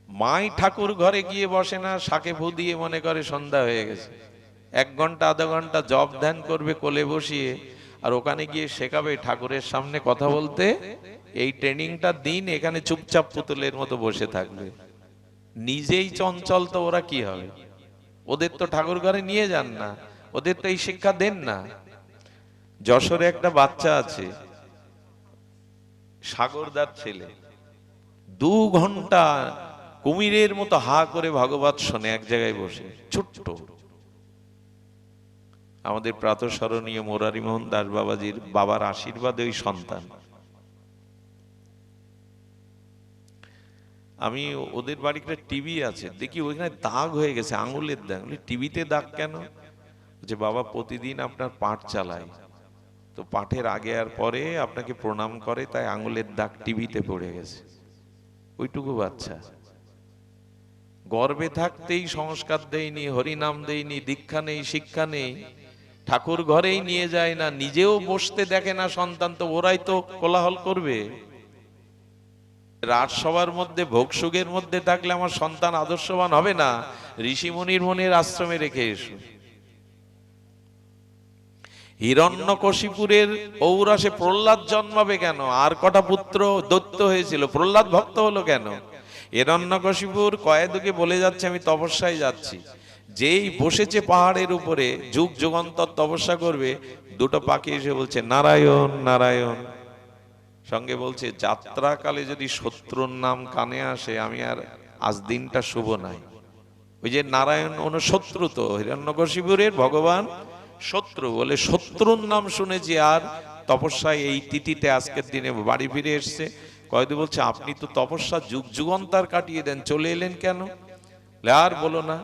মাই ঠাকুর ঘরে গিয়ে বসে না, শাকে ফু দিয়ে মনে করে সন্ধ্যা হয়ে গেছে, 1 ঘন্টা আধা ঘন্টা জপ ধ্যান করবে কোলে বসিয়ে, আর ওখানে গিয়ে শেখাবে ঠাকুরের সামনে কথা বলতে। এই ট্রেনিংটা দিন, এখানে চুপচাপ পুতুলের মতো বসে থাকবে। নিজেই চঞ্চল তো ওরা কি হবে? ওদের তো ঠাকুর ঘরে নিয়ে যান না, ওদের তো এই শিক্ষা দেন না। যশোরে একটা বাচ্চা আছে, সাগরদার ছেলে, 2 ঘন্টা কুমিরের মতো হা করে ভাগবত শোনে এক জায়গায় বসে, ছোট্ট। আমাদের প্রাতঃস্মরণীয় মুরারি মোহন দাস বাবাজির বাবার আশীর্বাদে ওই সন্তান। আমি ওদের বাড়িতে টিভি আছে, দেখি ওইখানে দাগ হয়ে গেছে, আঙুলের দাগ। টিভিতে দাগ কেন? যে বাবা প্রতিদিন আপনার পাঠ চালায়, তো পাঠের আগে আর পরে আপনাকে প্রণাম করে, তাই আঙুলের দাগ টিভিতে পড়ে গেছে। ওইটুকু বাচ্চা গর্ভে থাকতেই সংস্কার দেয়নি, হরিনাম দেয়নি, দীক্ষা নেই, শিক্ষা নেই, ঠাকুর ঘরেই নিয়ে যায় না, নিজেও বসতে দেখে না সন্তান, তো ওরাই তো কোলাহল করবে। রাজসভার মধ্যে ভোগসুগের মধ্যে থাকলে আমার সন্তান আদর্শবান হবে না, ঋষিমুনির মনের আশ্রমে রেখে এসো। হিরণ্যকশিপুরের ঔরাসে প্রহ্লাদ জন্মাবে কেন? আর কটা পুত্র দৈত্য হয়েছিল, প্রহ্লাদ ভক্ত হলো কেন? হিরণ্যকশিপুর কয়েদুকে বলে যাচ্ছে আমি তপস্যায় যাচ্ছি, যেই বসেছে পাহাড়ের উপরে যুগ যুগান্তর তপস্যা করবে, 2টো পাখি এসে বলছে নারায়ণ নারায়ণ। সঙ্গে বলছে যাত্রাকালে যদি শত্রুর নাম কানে আসে, আমি আর আজ দিনটা শুভ নাই। ওই যে নারায়ণ শত্রু, তো হিরণ্যকশিপুরের ভগবান শত্রু বলে শত্রুর নাম শুনেছি, আর তপস্যায় এই তিথিতে আজকের দিনে বাড়ি ফিরে এসছে। কয়েদি বলছে আপনি তো তপস্যা যুগ যুগান্তর কাটিয়ে দেন, চলে এলেন কেন? আর বলো না,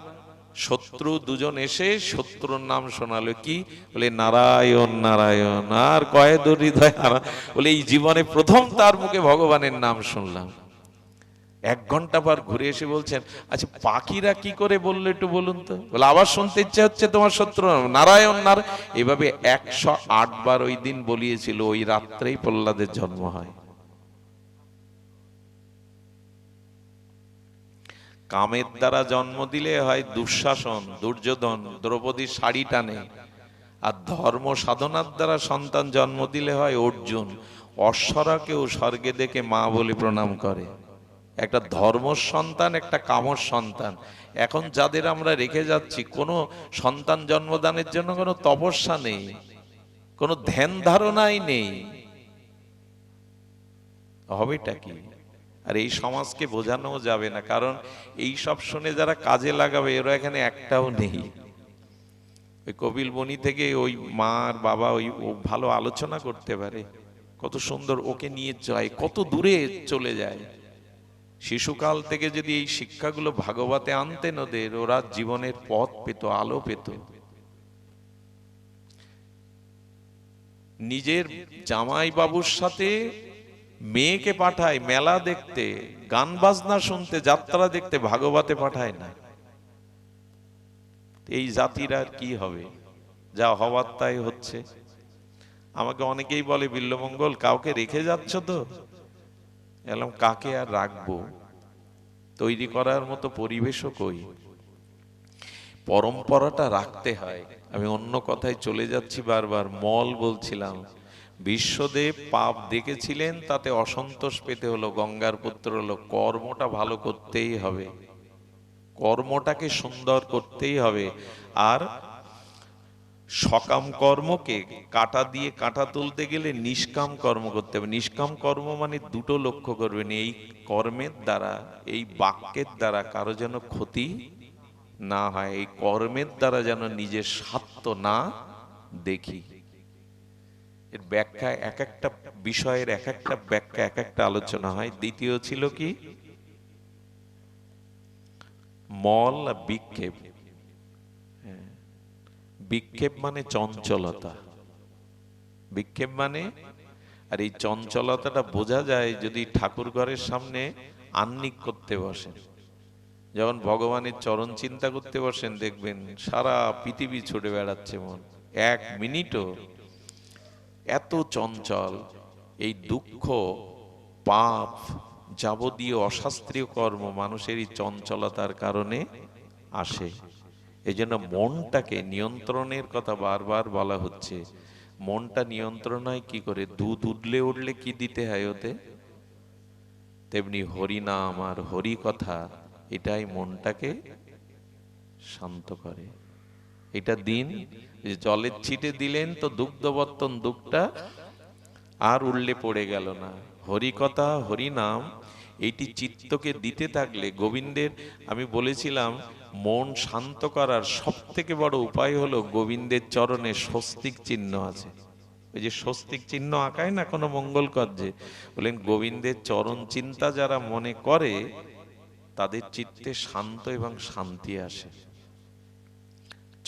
শত্রু 2জন এসে শত্রুর নাম শোনালো, কি বলে নারায়ণ নারায়ণ। আর কয়েদুর হৃদয় বলে এই জীবনে প্রথম তার মুখে ভগবানের নাম শুনলাম। 1 ঘন্টা পর ঘুরে এসে বলছেন আচ্ছা পাখিরা কি করে বললো একটু বলুন তো। বলে আবার শুনতে ইচ্ছে হচ্ছে তোমার শত্রু নারায়ণ নারায়ণ। এভাবে 108 বার ওই দিন বলিয়েছিল, ওই রাত্রেই প্রহ্লাদের জন্ম হয়। কামের দ্বারা জন্ম দিলে হয় দুঃশাসন, দুর্যোধন দ্রৌপদীর শাড়ি টানে, আর ধর্ম সাধনার দ্বারা সন্তান জন্ম দিলে হয় অর্জুন, অশ্বরাকেও স্বর্গে দেখে মা বলে প্রণাম করে। একটা ধর্ম সন্তান, একটা কামর সন্তান। এখন যাদের আমরা রেখে যাচ্ছি, কোনো সন্তান জন্মদানের জন্য কোনো তপস্যা নেই, কোনো ধ্যান ধারণাই নেই, হবেটা কি? আর এই সমাজকে বোঝানো যাবে না, কারণ এই সব শুনে যারা কাজে লাগাবে এরা এখানে একটাও নেই। ওই কপিল বনি থেকে ওই মা আর বাবা ওই ভালো আলোচনা করতে পারে, কত সুন্দর ওকে নিয়ে যায়, কত দূরে চলে যায়। শিশুকাল থেকে যদি এই শিক্ষাগুলো ভাগবতে আনতেন ওদের, ওরা জীবনের পথ পেত, আলো পেত। নিজের জামাই বাবুর সাথে মেয়েকে পাঠায় মেলা দেখতে, গান বাজনা শুনতে, যাত্রা দেখতে, ভাগবতে পাঠায় না। এই জাতির আর কি হবে? যা হওয়ার তাই হচ্ছে। আমাকে অনেকেই বলে বিল্লমঙ্গল কাউকে রেখে যাচ্ছ তো? এলাম কাকে আর রাখবো, তৈরি করার মতো পরিবেশও কই। পরম্পরাটা রাখতে হয়। আমি অন্য কথায় চলে যাচ্ছি, বারবার মল বলছিলাম। বিশ্বদেব পাপ দেখেছিলেন, তাতে অসন্তোষ পেতে হলো, গঙ্গার পুত্র হলো। কর্মটা ভালো করতেই হবে, কর্মটাকে সুন্দর করতেই হবে। আর সকাম কর্মকে কাঁটা দিয়ে কাঁটা তুলতে গেলে নিষ্কাম কর্ম করতে হবে। নিষ্কাম কর্ম মানে দুটো লক্ষ্য করবেন, এই কর্মের দ্বারা, এই বাক্যের দ্বারা কারো যেন ক্ষতি না হয়, এই কর্মের দ্বারা যেন নিজের স্বার্থ না দেখি। এর ব্যাখ্যা এক একটা বিষয়ের এক একটা ব্যাখ্যা, এক একটা আলোচনা হয়। দ্বিতীয় ছিল কি, মল আর বিক্ষেপ। বিক্ষেপ মানে চঞ্চলতা, বিক্ষেপ মানে, আর এই চঞ্চলতাটা বোঝা যায় যদি ঠাকুর ঘরের সামনে আহ্নিক করতে বসেন। যখন ভগবানের চরণ চিন্তা করতে বসেন, দেখবেন সারা পৃথিবী ছুটে বেড়াচ্ছে মন, এক মিনিটও। এত চঞ্চল এই দুঃখ, পাপ, যাবতীয় অশাস্ত্রীয় কর্ম মানুষের এই চঞ্চলতার কারণে আসে। এই জন্য মনটাকে নিয়ন্ত্রণের কথা বারবার বলা হচ্ছে। মনটা নিয়ন্ত্রণ হয় কি করে? দুধ উঠলে উঠলে কি দিতে হয় ওতে? তেমনি হরি নাম আর হরি কথা, এটাই মনটাকে শান্ত করে। এটা দিন, জলের ছিটে দিলেন তো দুগ্ধবর্তন দুধটা আর উল্লে পড়ে গেল না। হরি কথা, হরি নাম, এইটি চিত্তকে দিতে থাকলে গোবিন্দের, আমি বলেছিলাম মন শান্ত করার সব থেকে বড় উপায় হলো গোবিন্দের চরণে স্বস্তিক চিহ্ন আছে। ওই যে স্বস্তিক চিহ্ন আঁকায় না কোনো মঙ্গল কার্যে, বলেন গোবিন্দের চরণ চিন্তা যারা মনে করে তাদের চিত্তে শান্ত এবং শান্তি আসে।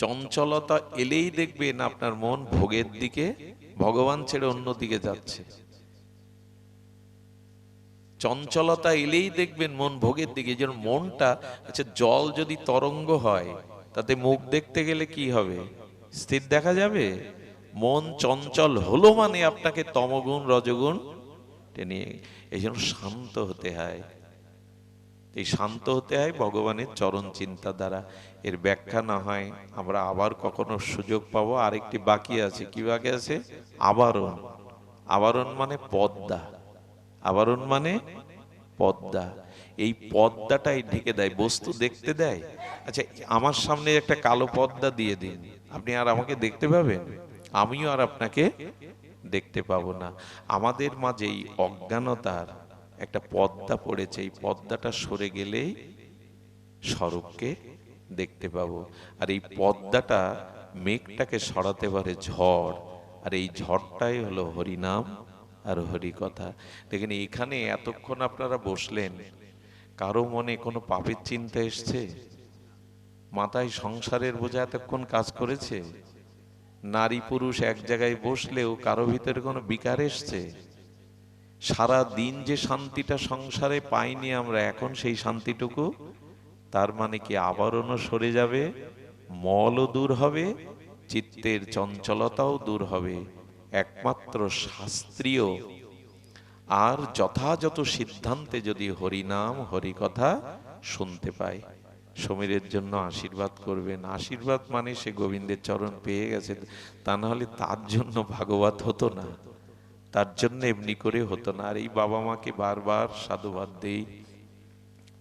চঞ্চলতা এলেই দেখবেন আপনার মন ভোগের দিকে, ভগবান ছেড়ে অন্য দিকে যাচ্ছে। চঞ্চলতা এলেই দেখবেন মন ভোগের দিকে। যেমন মনটা, আচ্ছা জল যদি তরঙ্গ হয় তাতে মুখ দেখতে গেলে কি হবে? স্থির দেখা যাবে? মন চঞ্চল হলো মানে আপনাকে তমগুণ রজগুণ টেনে, এই জন্য শান্ত হতে হয়। এই শান্ত হতে হয় ভগবানের চরণ চিন্তা দ্বারা। এর ব্যাখ্যা না হয় আমরা আবার কখনো সুযোগ পাবো। আরেকটি বাকি আছে। কি বাকি আছে? আবরণ। আবরণ মানে পর্দা। আবরণ মানে পর্দা। এই পর্দাটাই ঢেকে দেয়, বস্তু দেখতে দেয়। আচ্ছা আমার সামনে একটা কালো পর্দা দিয়ে দিন, আপনি আর আমাকে দেখতে পাবেন? আমিও আর আপনাকে দেখতে পাবো না। আমাদের মাঝে এই অজ্ঞানতার একটা পর্দা পড়েছে, এই পর্দাটা সরে গেলেই স্বরূপকে দেখতে পাবো। আর এই পর্দাটা মেঘটাকে সরাতে পারে ঝড়, আর এই ঝড়টাই হলো হরিনাম আর হরি কথা। দেখেন এখানে এতক্ষণ আপনারা বসলেন, কারো মনে কোনো পাপের চিন্তা এসছে? মাথায় সংসারের বোঝা এতক্ষণ কাজ করেছে? নারী পুরুষ এক জায়গায় বসলেও কারো ভিতরে কোনো বিকার এসছে? সারা দিন যে শান্তিটা সংসারে পাইনি আমরা, এখন সেই শান্তিটুকু, তার মানে কি আবরণও সরে যাবে, মলও দূর হবে, চিত্তের চঞ্চলতাও দূর হবে। একমাত্র শাস্ত্রীয় আর যথাযথ সিদ্ধান্তে যদি হরিনাম হরি কথা শুনতে পায়। সমীরের জন্য আশীর্বাদ করবেন। আশীর্বাদ মানে সে গোবিন্দের চরণ পেয়ে গেছে, তা না হলে তার জন্য ভাগবত হতো না, তার জন্য এমনি করে হতো না। আর এই বাবা মাকে বারবার সাধুবাদ দেই,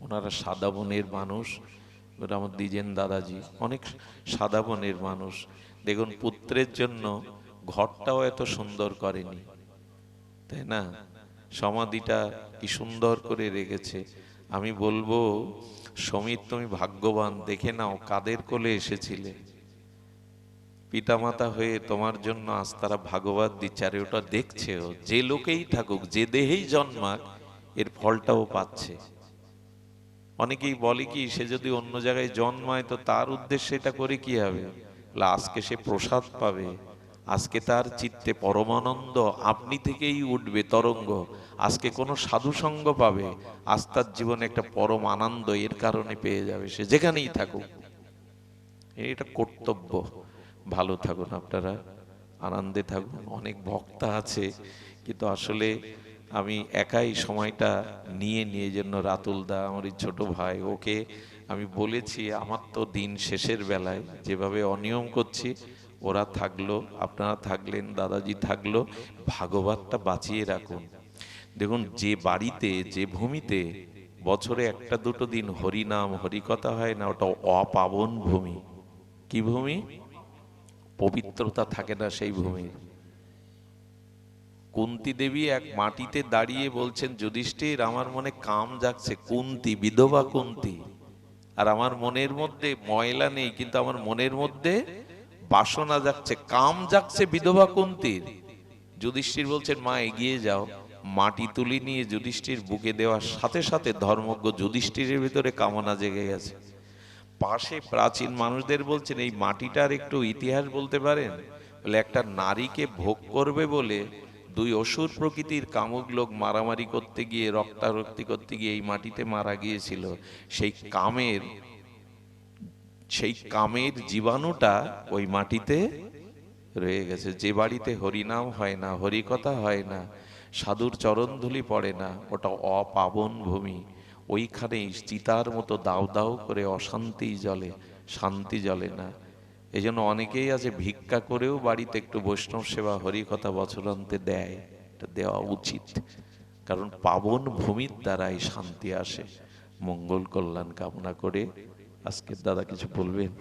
ওনারা সাদা বনের মানুষ। আমার দ্বিজেন দাদাজি অনেক সাদা বনের মানুষ। দেখুন পুত্রের জন্য ঘরটাও এত সুন্দর করেনি, তাই না? সমাধিটা কি সুন্দর করে রেখেছে। আমি বলবো সমীর তুমি ভাগ্যবান, দেখে নাও কাদের কোলে এসেছিলে। পিতামাতা হয়ে তোমার জন্য আজ তারা ভাগবত দিচ্ছে, আর ওটা দেখছেও। যে লোকেই থাকুক, যে দেহেই জন্মাক, এর ফলটাও পাচ্ছে। অনেকেই বলে কি, সে যদি অন্য জায়গায় জন্মায় তো তার উদ্দেশ্যে এটা করে কি হবে? আজকে সে প্রসাদ পাবে, আজকে তার চিত্তে পরমানন্দ আপনি থেকেই উঠবে তরঙ্গ, আজকে কোনো সাধু সঙ্গ পাবে, আজ তার জীবনে একটা পরম আনন্দ এর কারণে পেয়ে যাবে, সে যেখানেই থাকুক। এটা কর্তব্য। ভালো থাকুন আপনারা, আনন্দে থাকুন। অনেক ভক্তা আছে, কিন্তু আসলে আমি একাই সময়টা নিয়ে জন্য রাতুল দা আমার এই ছোট ভাই, ওকে আমি বলেছি আমার তো দিন শেষের বেলায় যেভাবে অনিয়ম করছি, ওরা থাকলো, আপনারা থাকলেন, দাদাজি থাকলো, ভাগবতটা বাঁচিয়ে রাখুন। দেখুন, যে বাড়িতে, যে ভূমিতে বছরে একটা দুটো দিন হরিনাম হরিকথা হয় না, ওটা অপাবন ভূমি। কি ভূমি? পবিত্রতা থাকে না সেই ভূমির। কুন্তী দেবী এক মাটিতে দাঁড়িয়ে বলছেন, যুধিষ্ঠির আমার মনে কাম জাগছে। কুন্তী, বিধবা কুন্তী। আর আমার মনের মধ্যে ময়লা নেই, কিন্তু আমার মনের মধ্যে বাসনা জাগছে, কাম জাগছে বিধবা কুন্তীর। যুধিষ্ঠির বলছেন, মা এগিয়ে যাও। মাটি তুলি নিয়ে যুধিষ্ঠির বুকে দেওয়ার সাথে সাথে ধর্মজ্ঞ যুধিষ্ঠিরের ভিতরে কামনা জেগে গেছে। পাশে প্রাচীন মানুষদের বলছেন, এই মাটিটার একটু ইতিহাস বলতে পারেন? বলে, একটা নারীকে ভোগ করবে বলে দুই অসুর প্রকৃতির কামুক লোক মারামারি করতে গিয়ে, রক্তারক্তি করতে গিয়ে এই মাটিতে মারা গিয়েছিল। সেই কামের জীবাণুটা ওই মাটিতে রয়ে গেছে। যে বাড়িতে হরিনাম হয় না, হরিকথা হয় না, সাধুর চরণধুলি পড়ে না, ওটা অপাবন ভূমি। ওইখানেই চিতার মতো দাউ দাউ করে অশান্তি জ্বলে, শান্তি জ্বলে না। এই জন্য অনেকেই আছে ভিক্ষা করেও বাড়িতে একটু বৈষ্ণব সেবা হরিকথা বছরান্তে দেয়। এটা দেওয়া উচিত, কারণ পাবন ভূমির দ্বারাই শান্তি আসে। মঙ্গল কল্যাণ কামনা করে আজকের দাদা কিছু বলবেন?